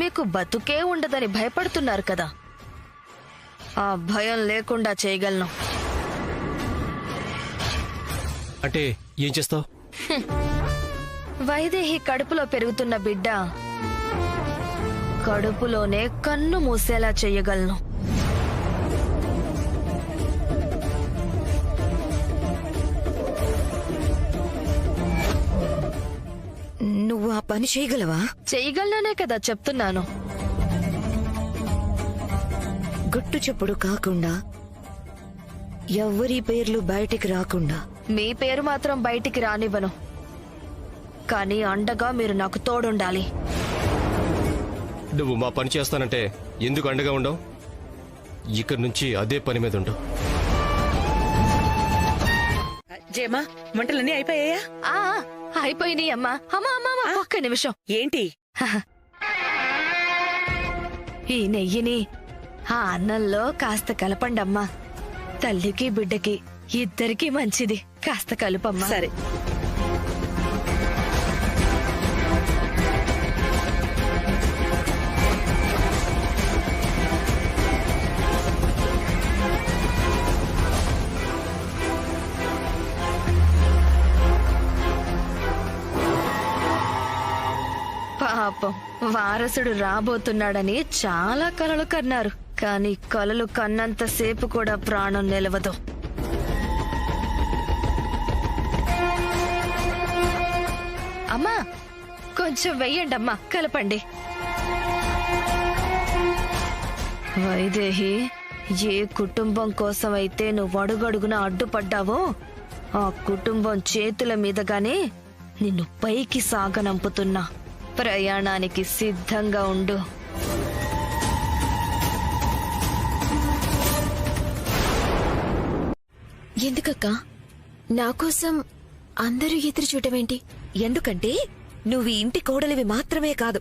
మీకు బతుకే ఉండదని భయపడుతున్నారు కదా, ఆ భయం లేకుండా చేయగలను. అంటే ఏం చేస్తావు? వైదేహి కడుపులో పెరుగుతున్న బిడ్డ కడుపులోనే కన్ను మూసేలా చెయ్యగలను. నువ్వు ఆ పని చేయగలవా? చెయ్యగలనే కదా చెప్తున్నాను. గుట్టు చప్పుడు కాకుండా, ఎవ్వరి పేర్లు బయటికి రాకుండా. మీ పేరు మాత్రం బయటికి రానివ్వను, కానీ అండగా మీరు నాకు తోడుండాలి. నువ్వు మా పని చేస్తానంటే ఎందుకు అండగా ఉండవు? ఇక్కడి నుంచి అదే పని మీద ఉండవు. జేమా, వంటలన్నీ అయిపోయాయా? అయిపోయినాయి అమ్మా. అమ్మా ఒక్క నిమిషం. ఏంటి? ఈ నెయ్యిని ఆ అన్నంలో కాస్త కలపండమ్మా. తల్లికి బిడ్డకి ఇద్దరికీ మంచిది. కాస్త కలుపమ్మా. సరే. పాపం, వారసుడు రాబోతున్నాడని చాలా కలలు కన్నారు. కానీ కలలు కన్నంతసేపు కూడా ప్రాణం నిలవదు. అమ్మా, కొంచెం వెయ్యండమ్మా, కలపండి. వైదేహి, ఏ కుటుంబం కోసమైతే నువ్వు అడుగడుగున అడ్డుపడ్డావో ఆ కుటుంబం చేతుల మీదగానే నిన్ను పైకి సాగనంపుతున్నా. ప్రయాణానికి సిద్ధంగా ఉండు. ఎందుకక్క నా కోసం అందరూ ఎదురు చూడమేంటి? ఎందుకంటే నువ్వు ఈ ఇంటి కోడలివి మాత్రమే కాదు,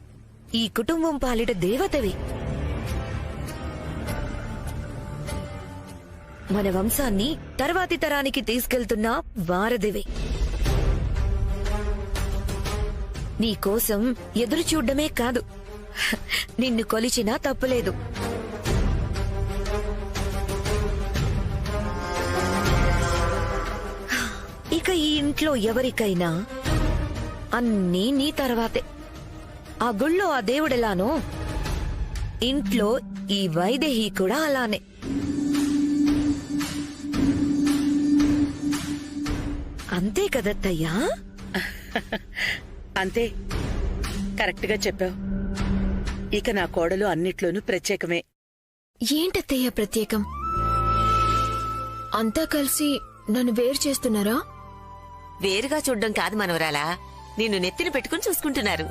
ఈ కుటుంబం పాలిట దేవతవి. మన వంశాన్ని తర్వాతి తరానికి తీసుకెళ్తున్న వారధివి. నీకోసం ఎదురు చూడ్డమే కాదు, నిన్ను కొలిచినా తప్పులేదు. ఇక ఈ ఇంట్లో ఎవరికైనా అన్నీ నీ తర్వాతే. ఆ గుళ్ళో ఆ దేవుడెలానో ఇంట్లో ఈ వైదేహి కూడా అలానే. అంతే కదత్తయ్యా? అంతే, కరెక్ట్ గా చెప్పావు. ఇక నా కోడలు అన్నిట్లోనూ ప్రత్యేకమే. ఏంటత్తయ్య ప్రత్యేకం? అంతా కలిసి నన్ను వేరు చేస్తున్నారా? వేరుగా చూడ్డం కాదు మనవరాలా, నిన్ను నెత్తిన పెట్టుకుని చూసుకుంటున్నారు.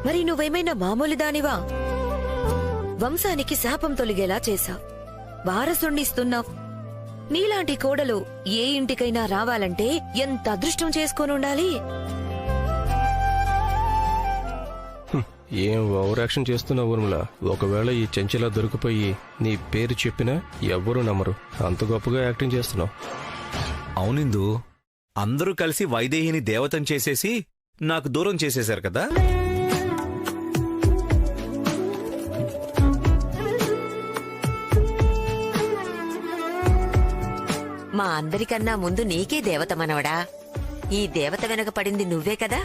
మరి నువ్వేమైనా మామూలు దానివా? వంశానికి శాపం తొలిగేలా చేశావు, వారసుణ్ణిస్తున్నావు. నీలాంటి కోడలు ఏ ఇంటికైనా రావాలంటే ఎంత అదృష్టం చేసుకోనుండాలి. ఏం ఓవరాక్షన్ చేస్తున్నావు ఊర్మిళ? ఒకవేళ ఈ చెంచలా దొరికిపోయి నీ పేరు చెప్పినా ఎవ్వరూ నమ్మరు. అంత గొప్పగా యాక్టింగ్ చేస్తున్నావు. అవునిందు, అందరూ కలిసి వైదేహిని దేవతం చేసేసి నాకు దూరం చేసేశారు కదా. మా అందరికన్నా ముందు నీకే దేవత మనవడా. ఈ దేవత వెనక పడింది నువ్వే కదా.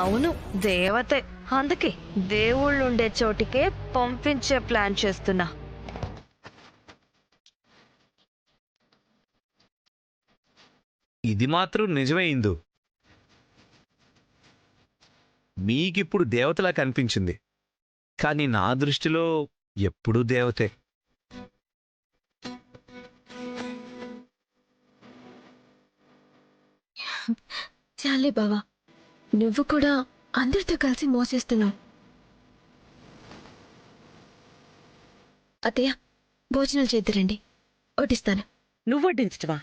అవును, దేవతే. అందుకే దేవుళ్ళుండే చోటికే పంపించే ప్లాన్ చేస్తున్నా. ఇది మాత్రం నిజమే ఇందు. మీకిప్పుడు దేవతలా కనిపించింది, కానీ నా దృష్టిలో ఎప్పుడూ దేవతే. చాలే బావా, నువ్వు కూడా అందరితో కలిసి మోసేస్తున్నావు. అత్తయ్య, భోజనాలు చేద్దురండి, వడ్డిస్తాను. నువ్వు వడ్డించటమా?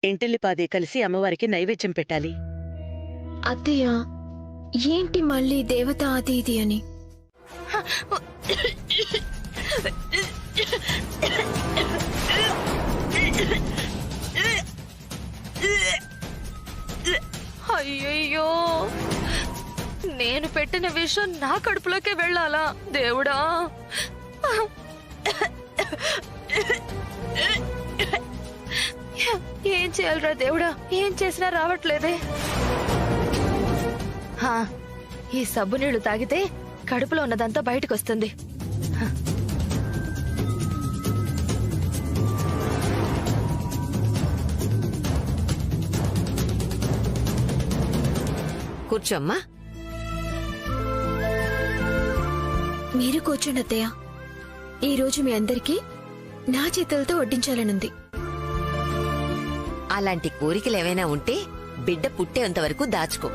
ఇంటిల్లిపాది కలిసి అమ్మవారికి నైవేద్యం పెట్టాలి. అత్తయ్య, ఏంటి మళ్ళీ దేవత అది ఇది అని? అయ్యయ్యో, నేను పెట్టిన విషయం నా కడుపులోకే వెళ్ళాలా దేవుడా? ఏం చేయాలరా దేవుడా? ఏం చేసినా రావట్లేదే. ఈ సబ్బు నీళ్లు తాగితే కడుపులో ఉన్నదంతా బయటకొస్తుంది. కూర్చోమ్మా. మీరు కూర్చోండి అత్తయ్య. ఈరోజు మీ అందరికీ నా చేతులతో వడ్డించాలనుంది. అలాంటి కోరికలేవైనా ఉంటే బిడ్డ పుట్టేంతవరకు దాచుకో.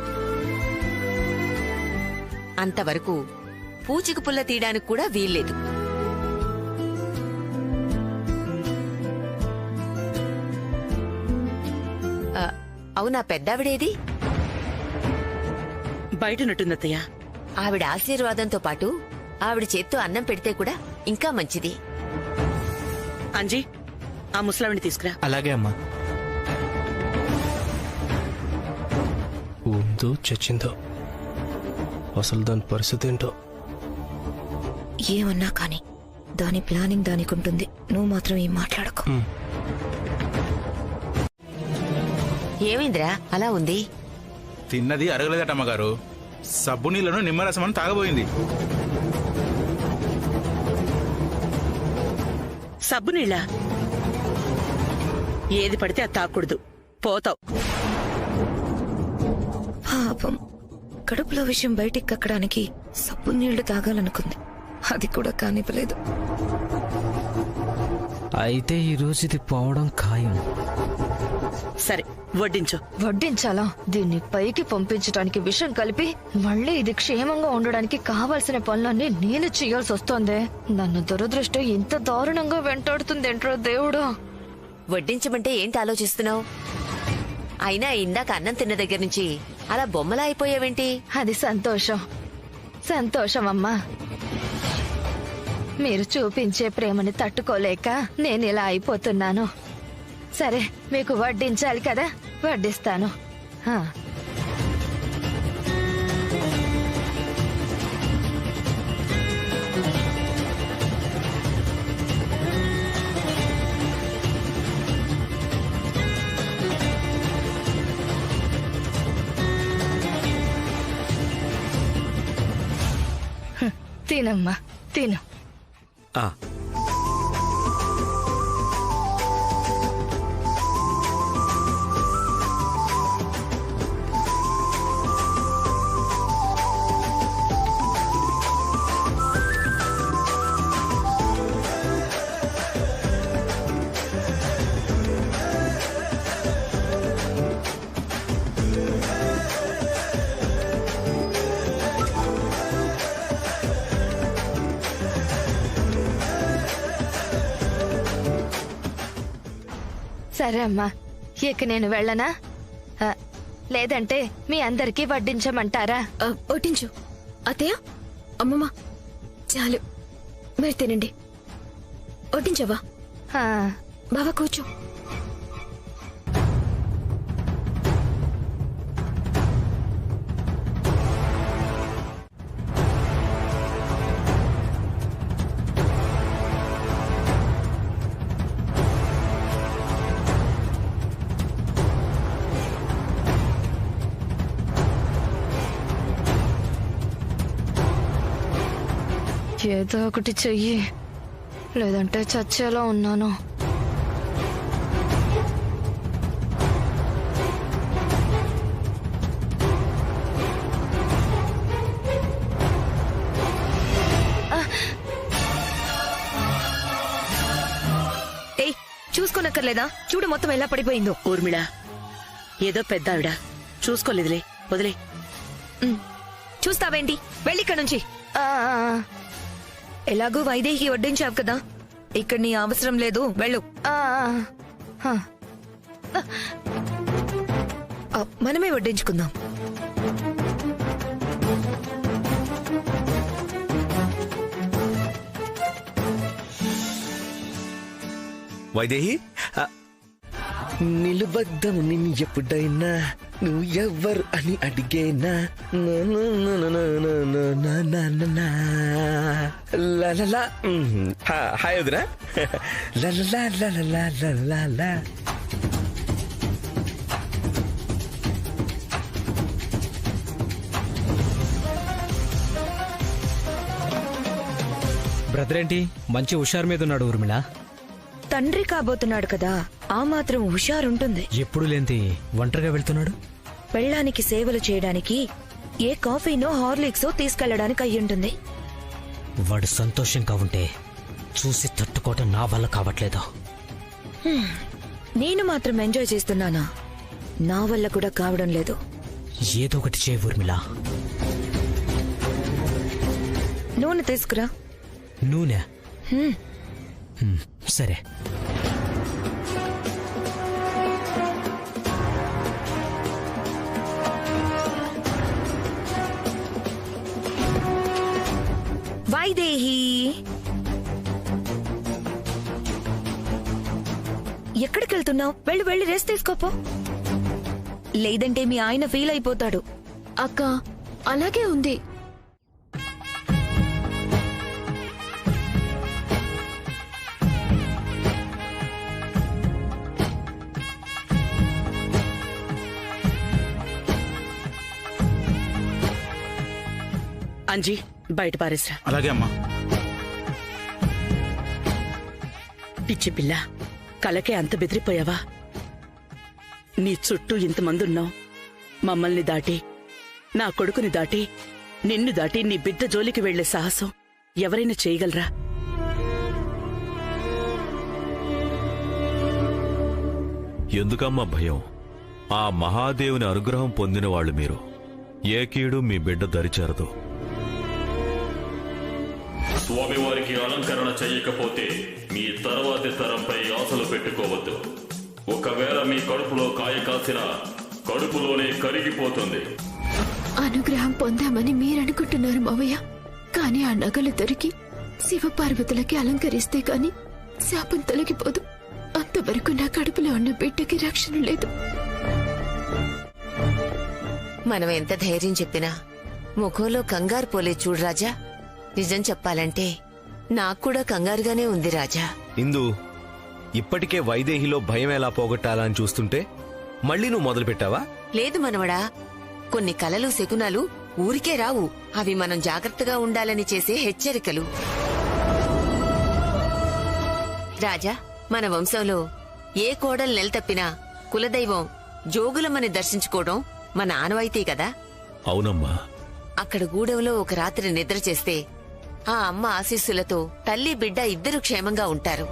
అంతవరకు పూచిక పుల్ల తీయడానికి కూడా వీల్లేదు. అవునా, పెద్దావిడేది? బయటనట్టుందత్తయ్య. ఆవిడ ఆశీర్వాదంతో పాటు ఆవిడ చేత్తో అన్నం పెడితే కూడా ఇంకా మంచిది. అంజీ, ఆ ముసలావిని తీసుకురా. అలాగే అమ్మా. ఉందో చచ్చిందో, అసలు దాని పరిస్థితి ఏంటో. ఏమన్నా కానీ దాని ప్లానింగ్ దానికి ఉంటుంది. నువ్వు మాత్రం ఏం మాట్లాడకు. ఏమైందిరా అలా ఉంది? తిన్నది అరగలేదట అమ్మగారు. సబ్బు నీళ్లను నిమ్మరసమని తాగబోయింది. సబ్బు నీళ్ళ? ఏది పడితే అది తాగకూడదు, పోతావు. పాపం, కడుపులో విషయం బయటికి కక్కడానికి సబ్బు నీళ్లు తాగాలనుకుంది. అది కూడా కానివ్వలేదు. అయితే ఈ రోజు ఇది పోవడం ఖాయం. సరే, వడ్డించు. వడ్డించాలా? దీన్ని పైకి పంపించడానికి విషం కలిపి మళ్ళీ ఇది క్షేమంగా ఉండడానికి కావాల్సిన పనులన్నీ నేను చేయాల్సి వస్తోంది. నన్ను దురదృష్టం ఇంత దారుణంగా వెంటాడుతుందేంట్రో దేవుడా. వడ్డించమంటే ఏంటి ఆలోచిస్తున్నావు? అయినా ఇందాక అన్నం తిన్న దగ్గర నుంచి అలా బొమ్మలా అయిపోయావేంటి? అది సంతోషం. సంతోషం అమ్మా. మీరు చూపించే ప్రేమని తట్టుకోలేక నేను ఇలా అయిపోతున్నాను. సరే, మీకు వడ్డించాలి కదా, వడ్డిస్తాను. తినమ్మా, తిను. సరే అమ్మా, ఇక నేను వెళ్ళనా? లేదంటే మీ అందరికీ వడ్డించమంటారా? వడ్డించు అత్తయ్య. అమ్మమ్మ, చాలు, మీరు తినండి. వడ్డించవా? బావా, కూర్చో. ఏదో ఒకటి చెయ్యి, లేదంటే చచ్చేలా ఉన్నాను. ఏయ్, చూసుకోనక్కర్లేదా? చూడు మొత్తం ఎలా పడిపోయిందో. ఊర్మిళ, ఏదో పెద్ద ఆవిడ చూసుకోలేదులే, వదిలే. చూస్తావేంటి? వెళ్ళిక్కడ నుంచి. ఎలాగూ వైదేహి వడ్డించావు కదా, ఇక్కడ నీ అవసరం లేదు, వెళ్ళు. మనమే వడ్డించుకుందాం. వైదేహి, నిలుబద్దము నిన్ను ఎప్పుడైనా నువ్వు ఎవరు అని అడిగేనా? హాయ్ వదినా. బ్రదర్ ఏంటి మంచి హుషారు మీద ఉన్నాడు ఊర్మిళ. తండ్రి కాబోతున్నాడు కదా, ఆ మాత్రం హుషారుంటుంది. ఎప్పుడు లేంతి ఒంటరిగా వెళ్తున్నాడు. పెళ్ళానికి సేవలు చేయడానికి ఏ కాఫీనో హార్లిక్సో తీసుకెళ్లడానికి అయ్యుంటుంది. వాడు సంతోషంగా ఉంటే చూసి తట్టుకోవటం నా వల్ల కావట్లేదు. నేను మాత్రం ఎంజాయ్ చేస్తున్నానా? నా వల్ల కూడా కావడం లేదు. ఏదో ఒకటి చేయి ఊర్మిళ. నూనె తీసుకురా. నూనె? సరే. వైదేహి, ఎక్కడికి వెళ్తున్నావు? వెళ్ళి వెళ్ళి రెస్ట్ తీసుకోపో, లేదంటే మీ ఆయన ఫీల్ అయిపోతాడు. అక్క, అలాగే ఉంది. అంజీ, బయట పారేసరా. అలాగే అమ్మా. పిచ్చి పిల్ల, కలకే అంత బెదిరిపోయావా? నీ చుట్టూ ఇంతమంది ఉన్నావు. మమ్మల్ని దాటి, నా కొడుకుని దాటి, నిన్ను దాటి నీ బిడ్డ జోలికి వెళ్లే సాహసం ఎవరైనా చేయగలరా? ఎందుకమ్మా భయం? ఆ మహాదేవుని అనుగ్రహం పొందిన వాళ్ళు మీరు. ఏ కీడు మీ బిడ్డ దరిచేరదు. స్వామివారికి అలంకరణ చెయ్యకపోతే మీ తర్వాతి తరంపై ఆశలు పెట్టుకోవద్దు. ఒకవేళ మీ కడుపులో కాయ కాసిన కడుపులోనే కరిగిపోతుంది. అనుగ్రహం పొందామని మీరనుకుంటున్నారు మావయ్య, కానీ ఆ నగలు దొరికి శివపార్వతులకి అలంకరిస్తే కాని శాపం తొలగిపోదు. అంతవరకు నా కడుపులో ఉన్న బిడ్డకి రక్షణ లేదు. మనం ఎంత ధైర్యం చెప్పినా ముఖంలో కంగారు పోలే చూడు రాజా. నిజం చెప్పాలంటే నాకు కూడా కంగారుగానే ఉంది రాజా. ఇందు, ఇప్పటికే వైదేహిలో భయం ఎలా పోగొట్టాలా అని చూస్తుంటే మళ్ళీ నువ్వు మొదలు పెట్టావా? లేదు మనవడా, కొన్ని కలలు శకునాలు ఊరికే రావు. అవి మనం జాగ్రత్తగా ఉండాలని చేసే హెచ్చరికలు. రాజా, మన వంశంలో ఏ కోడలు నెల తప్పినా కులదైవం జోగులమ్మని దర్శించుకోవడం మన ఆనవాయితీ కదా. అవునమ్మా. అక్కడ గూడెంలో ఒక రాత్రి నిద్ర చేస్తే ఆ అమ్మ ఆశీస్సులతో తల్లి బిడ్డ ఇద్దరు క్షేమంగా ఉంటారు.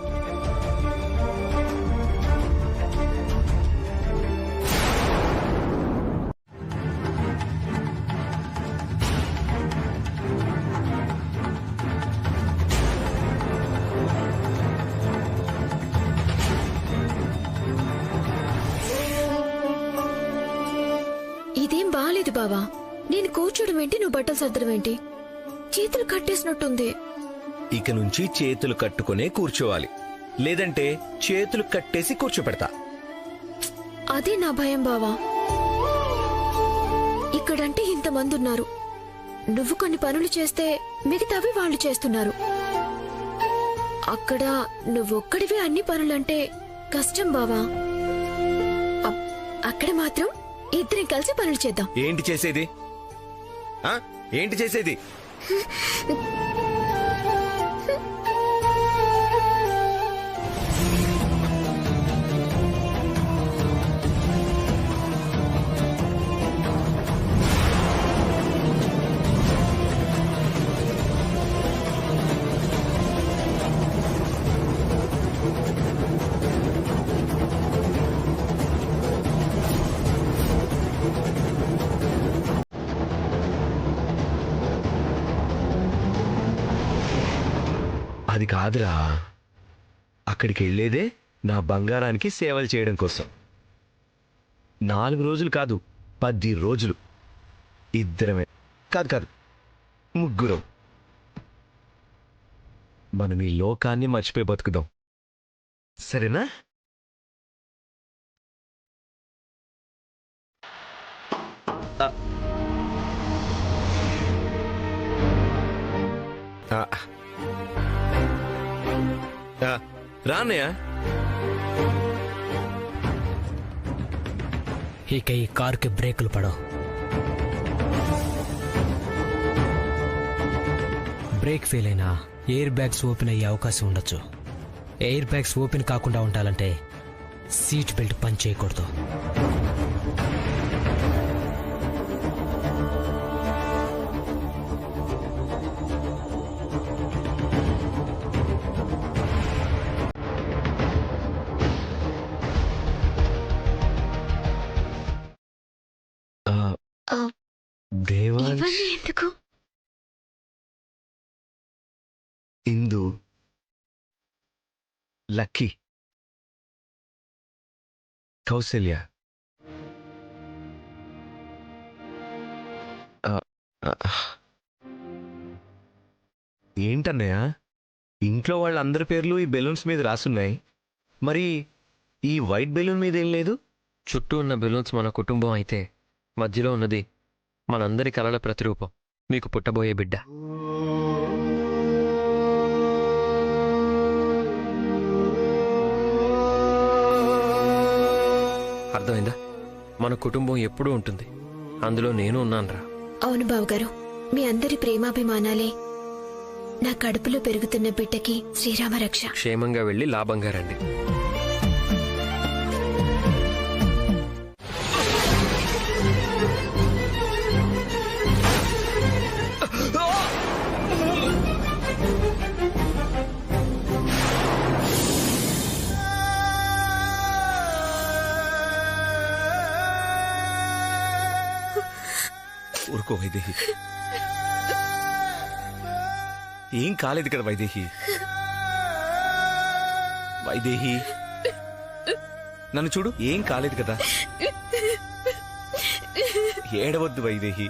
ఇదేం బాలేదు బావా. నేను కూర్చోడం ఏంటి, నువ్వు బట్టలు సర్దడం ఏంటి? చేతులు కట్టేసినట్టుంది. ఇక నుంచి చేతులు కట్టుకునే కూర్చోవాలి, లేదంటే చేతులు కట్టేసి కూర్చోపెడతా. అదే నా భయం బావా. ఇక్కడంటే ఇంతమంది ఉన్నారు. నువ్వు కొన్ని పనులు చేస్తే మిగతావి వాళ్ళు చేస్తున్నారు. అక్కడ నువ్వొక్కడివి అన్ని పనులంటే కష్టం బావా. అక్కడ మాత్రం ఇద్దరం కలిసి పనులు చేద్దాం. ఏంటి చేసేది? ఏంటి చేసేది? అది కాదురా, అక్కడికి వెళ్ళేదే నా బంగారానికి సేవలు చేయడం కోసం. 4 రోజులు కాదు, 10 రోజులు ఇద్దరమే. కాదు, ముగ్గురం. మనం ఈ లోకాన్ని మర్చిపోయి బతుకుదాం, సరేనా? రానయ్య. ఇక ఈ కారుకి బ్రేకులు పడవు. బ్రేక్ ఫెయిల్ అయినా ఎయిర్ బ్యాగ్స్ ఓపెన్ అయ్యే అవకాశం ఉండొచ్చు. ఎయిర్ బ్యాగ్స్ ఓపెన్ కాకుండా ఉండాలంటే సీట్ బెల్ట్ పని చేయకూడదు. ఎందుకు ఇందు, లక్కీ, కౌసల్య, ఏంటన్నయ్య ఇంట్లో వాళ్ళందరి పేర్లు ఈ బెలూన్స్ మీద రాసున్నాయి, మరి ఈ వైట్ బెలూన్ మీద ఏం లేదు? చుట్టూ ఉన్న బెలూన్స్ మన కుటుంబం అయితే మధ్యలో ఉన్నది మనందరి కలల ప్రతిరూపం, మీకు పుట్టబోయే బిడ్డ. అర్థమైందా? మన కుటుంబం ఎప్పుడూ ఉంటుంది, అందులో నేను ఉన్నానురా. అవును బావగారు, మీ అందరి ప్రేమాభిమానాలే నా కడుపులో పెరుగుతున్న బిడ్డకి శ్రీరామ రక్ష. క్షేమంగా వెళ్ళి లాభంగా రండి. ఊరుకో వైదేహి, ఏం కాలేదు కదా వైదేహి. వైదేహి నన్ను చూడు, ఏం కాలేదు కదా. ఏడవద్దు వైదేహి,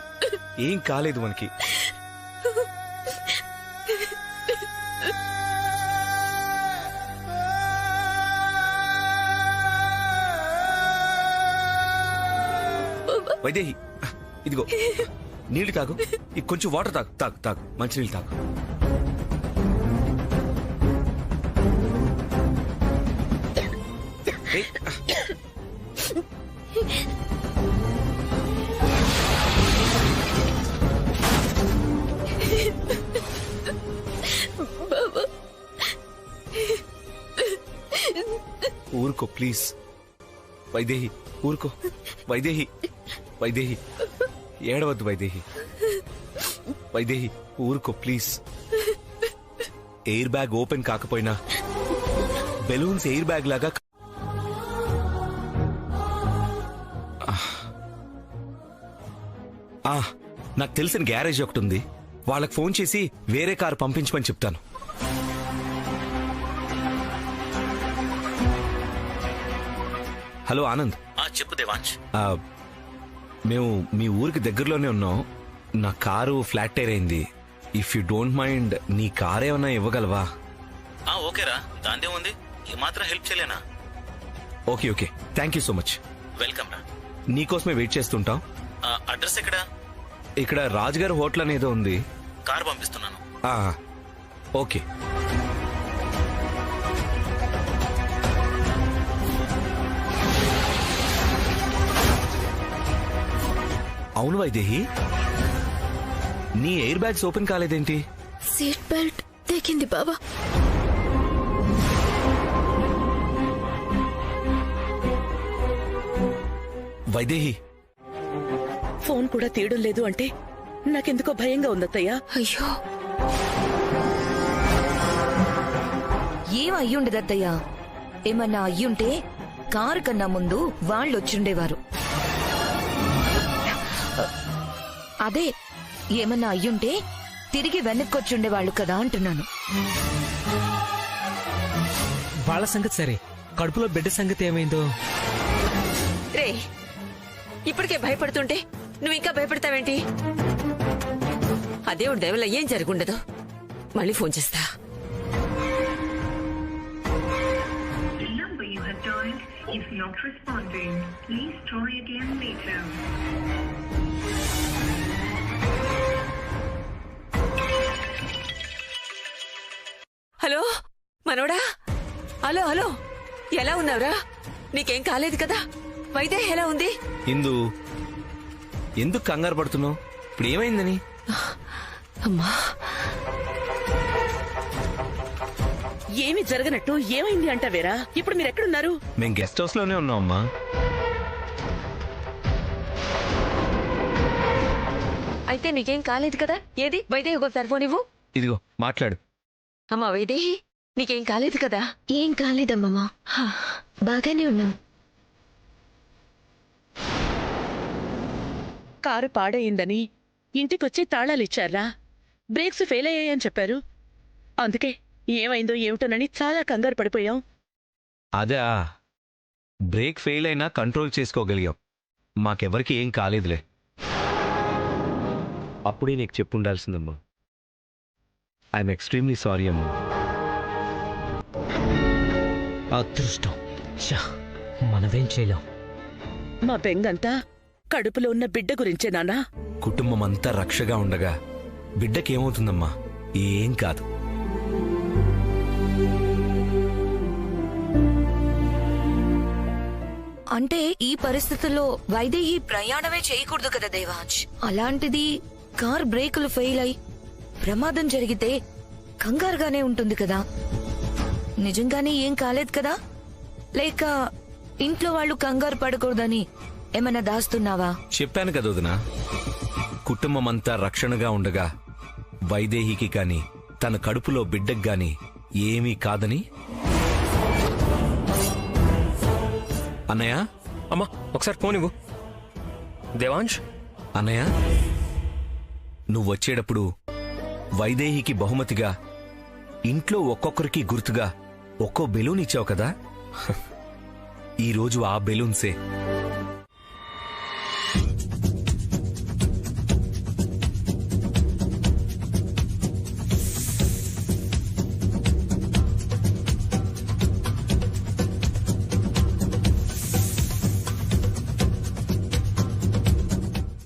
ఏం కాలేదు మనకి. వైదేహి ఇదిగో నీళ్ళు తాగు, కొంచెం వాటర్ తాగు, తాగు తాగు, మంచినీళ్ళు తాగు. ఊరుకో ప్లీజ్ వైదేహి, ఊరుకో వైదేహి. వైదేహి ఏడవద్దు వైదేహి. వైదేహి ఊరుకో ప్లీజ్. ఎయిర్ బ్యాగ్ ఓపెన్ కాకపోయినా బెలూన్స్ ఎయిర్ బ్యాగ్ లాగా. నాకు తెలిసిన గ్యారేజ్ ఒకటి ఉంది, వాళ్ళకి ఫోన్ చేసి వేరే కారు పంపించమని చెప్తాను. హలో ఆనంద్. చెప్పు దేవాంశ్. మేము మీ ఊరికి దగ్గరలోనే ఉన్నాం. నా కారు ఫ్లాట్ టైర్ అయింది. ఇఫ్ యూ డోంట్ మైండ్ నీ కార్ ఏమన్నా ఇవ్వగలవా? ఓకేరా, దాందే ఉంది, ఏమాత్రం హెల్ప్ చేయలేనా? Okay okay, thank you so much. Welcome రా. నీకోసమే వెయిట్ చేస్తుంటాం. అడ్రస్ ఎక్కడా? ఇక్కడ రాజుగారి హోటల్ అనేదో ఉంది. కారు పంపిస్తున్నాను. ఓకే. అవును వైదేహి, నీ ఎయిర్ బ్యాగ్స్ ఓపెన్ కాలేదేంటి? సీట్ బెల్ట్ తెగింది బావా. వైదేహి ఫోన్ కూడా తీయడం లేదు అంటే నాకెందుకో భయంగా ఉందత్తయ్యా. అయ్యో, ఏం అయ్యుండదత్తయ్యా. ఏమన్నా అయ్యుంటే కారు కన్నా ముందు వాళ్ళొచ్చుండేవారు. అదే ఏమన్నా అయ్యుంటే తిరిగి వెనక్కొచ్చుండేవాళ్ళు కదా అంటున్నాను. వాళ్ళ సంగతి సరే, కడుపులో బిడ్డ సంగతి ఏమైందో? రే, ఇప్పటికే భయపడుతుంటే నువ్వు ఇంకా భయపడతావేంటి? అదేవుడి దయవల్ల ఏం జరుగుండదు. మళ్ళీ ఫోన్ చేస్తా. హలో మనోడా, హలో హలో, ఎలా ఉన్నావురా? నీకేం కాలేదు కదా? వైదేహి ఎలా ఉంది? ఇందు, ఎందుకు కంగారు పడుతున్నావు? ఇప్పుడు ఏమైందని? అమ్మా, ఏమి జరగనట్టు ఏమైంది అంటావేరా? ఇప్పుడు మీరెక్కడున్నారు? మేం గెస్ట్ హౌస్ లోనే ఉన్నాం అమ్మా. అయితే నీకేం కాలేదు కదా? ఏది వైదేహి ఒకసారి ఫోన్ ఇవ్వు. ఇదిగో మాట్లాడు. అమ్మా వైదేహి, నీకేం కాలేదు కదా? ఏం కాలేదమ్మా, బాగానే ఉన్నాం. కారు పాడయిందని ఇంటికొచ్చి తాళాలిచ్చారా? బ్రేక్స్ ఫెయిల్ అయ్యాయని చెప్పారు. అందుకే ఏమైందో ఏమిటోనని చాలా కంగారు పడిపోయాం. అదే, బ్రేక్ ఫెయిల్ అయినా కంట్రోల్ చేసుకోగలిగాం. మాకెవరికి ఏం కాలేదులే. అప్పుడే నీకు చెప్పుండాల్సిందమ్మా. ఐఎమ్ ఎక్స్ట్రీమ్లీ సారీ అమ్మా. అదృష్టం, మనమేం చేయలేం. మా బెంగంతా కడుపులో ఉన్న బిడ్డ గురించే నాన్నా. కుటుంబం అంతా రక్షగా ఉండగా బిడ్డకేమవుతుందమ్మా? ఏం కాదు. అంటే ఈ పరిస్థితుల్లో వైదేహి ప్రయాణమే చేయకూడదు కదా దేవాంశ్. అలాంటిది కార్ బ్రేకులు ఫెయిల్ అయి ప్రమాదం జరిగితే కంగారుగానే ఉంటుంది కదా. నిజంగానే ఏం కాలేదు కదా? లేక ఇంట్లో వాళ్ళు కంగారు పడకూడదని ఏమన్నా దాస్తున్నావా? చెప్పాను కదా వదినా, కుటుంబం అంతా రక్షణగా ఉండగా వైదేహికి కాని తన కడుపులో బిడ్డకు గాని ఏమీ కాదని. అన్నయ్య, అమ్మా ఒకసారి ఫోన్ ఇవ్వు. దేవాంశ్, అన్నయ్య, నువ్వు వచ్చేటప్పుడు వైదేహికి బహుమతిగా ఇంట్లో ఒక్కొక్కరికి గుర్తుగా ఒక్కో బెలూన్ ఇచ్చావు కదా? ఈరోజు ఆ బెలూన్సే.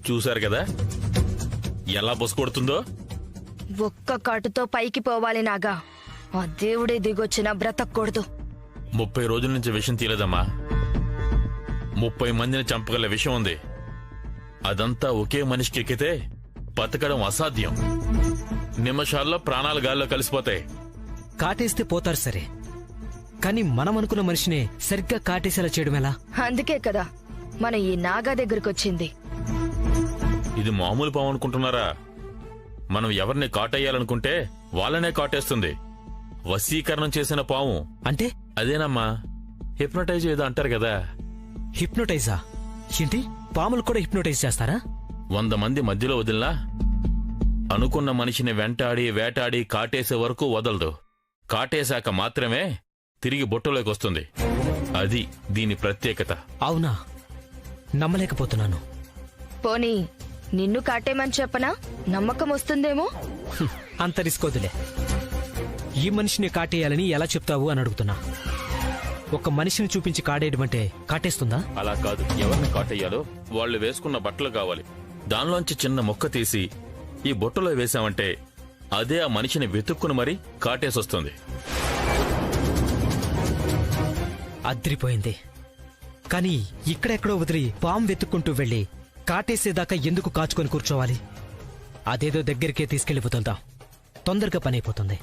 చూశారు కదా ఎలా బొసుకొడుతుందో? ఒక్క కాటుతో పైకి పోవాలి నాగా. ఆ దేవుడే దిగొచ్చినా బ్రతకూడదు. 30 రోజుల నుంచి విషం తీయలేదమ్మా. 30 మందిని చంపగల విషం ఉంది. అదంతా ఒకే మనిషికి ఎక్కితే బతకడం అసాధ్యం. నిమిషాల్లో ప్రాణాలు గాల్లో కలిసిపోతాయి. కాటేస్తే పోతారు సరే, కానీ మనం అనుకున్న మనిషినే సరిగ్గా కాటేసేలా చేయడం ఎలా? అందుకే కదా మన ఈ నాగా దగ్గరకొచ్చింది. ఇది మామూలు పాము అనుకుంటున్నారా? మనం ఎవరిని కాటేయాలనుకుంటే వాళ్ళనే కాటేస్తుంది. వశీకరణం చేసిన పాము అంటే అదేనమ్మా, హిప్నటైజ్ ఏదో అంటారు కదా. హిప్నోటైజా? ఏంటి, పాములు కూడా హిప్నోటైజ్ చేస్తారా? 100 మంది మధ్యలో వదిలినా అనుకున్న మనిషిని వెంటాడి వేటాడి కాటేసే వరకు వదలదు. కాటేశాక మాత్రమే తిరిగి బొట్టలోకి వస్తుంది. అది దీని ప్రత్యేకత. అవునా? నమ్మలేకపోతున్నాను. పోనీ నిన్ను కాటేమని చెప్పనా? నమ్మకం వస్తుందేమో. అంత రిస్క్ వదిలే. ఈ మనిషిని కాటేయాలని ఎలా చెప్తావు అని అడుగుతున్నా. ఒక మనిషిని చూపించి కాడేయడమంటే కాటేస్తుందా? అలా కాదు. ఎవరిని కాటేయాలో వాళ్ళు వేసుకున్న బట్టలు కావాలి. దానిలోంచి చిన్న మొక్క తీసి ఈ బొట్టలో వేశామంటే అదే ఆ మనిషిని వెతుక్కుని మరీ కాటేసొస్తుంది. అద్రిపోయింది. కానీ ఇక్కడెక్కడో వదిలి పాము వెతుక్కుంటూ వెళ్లి కాటేసేదాకా ఎందుకు కాచుకొని కూర్చోవాలి? అదేదో దగ్గరికే తీసుకెళ్లిపోతుందా, తొందరగా పని అయిపోతుంది.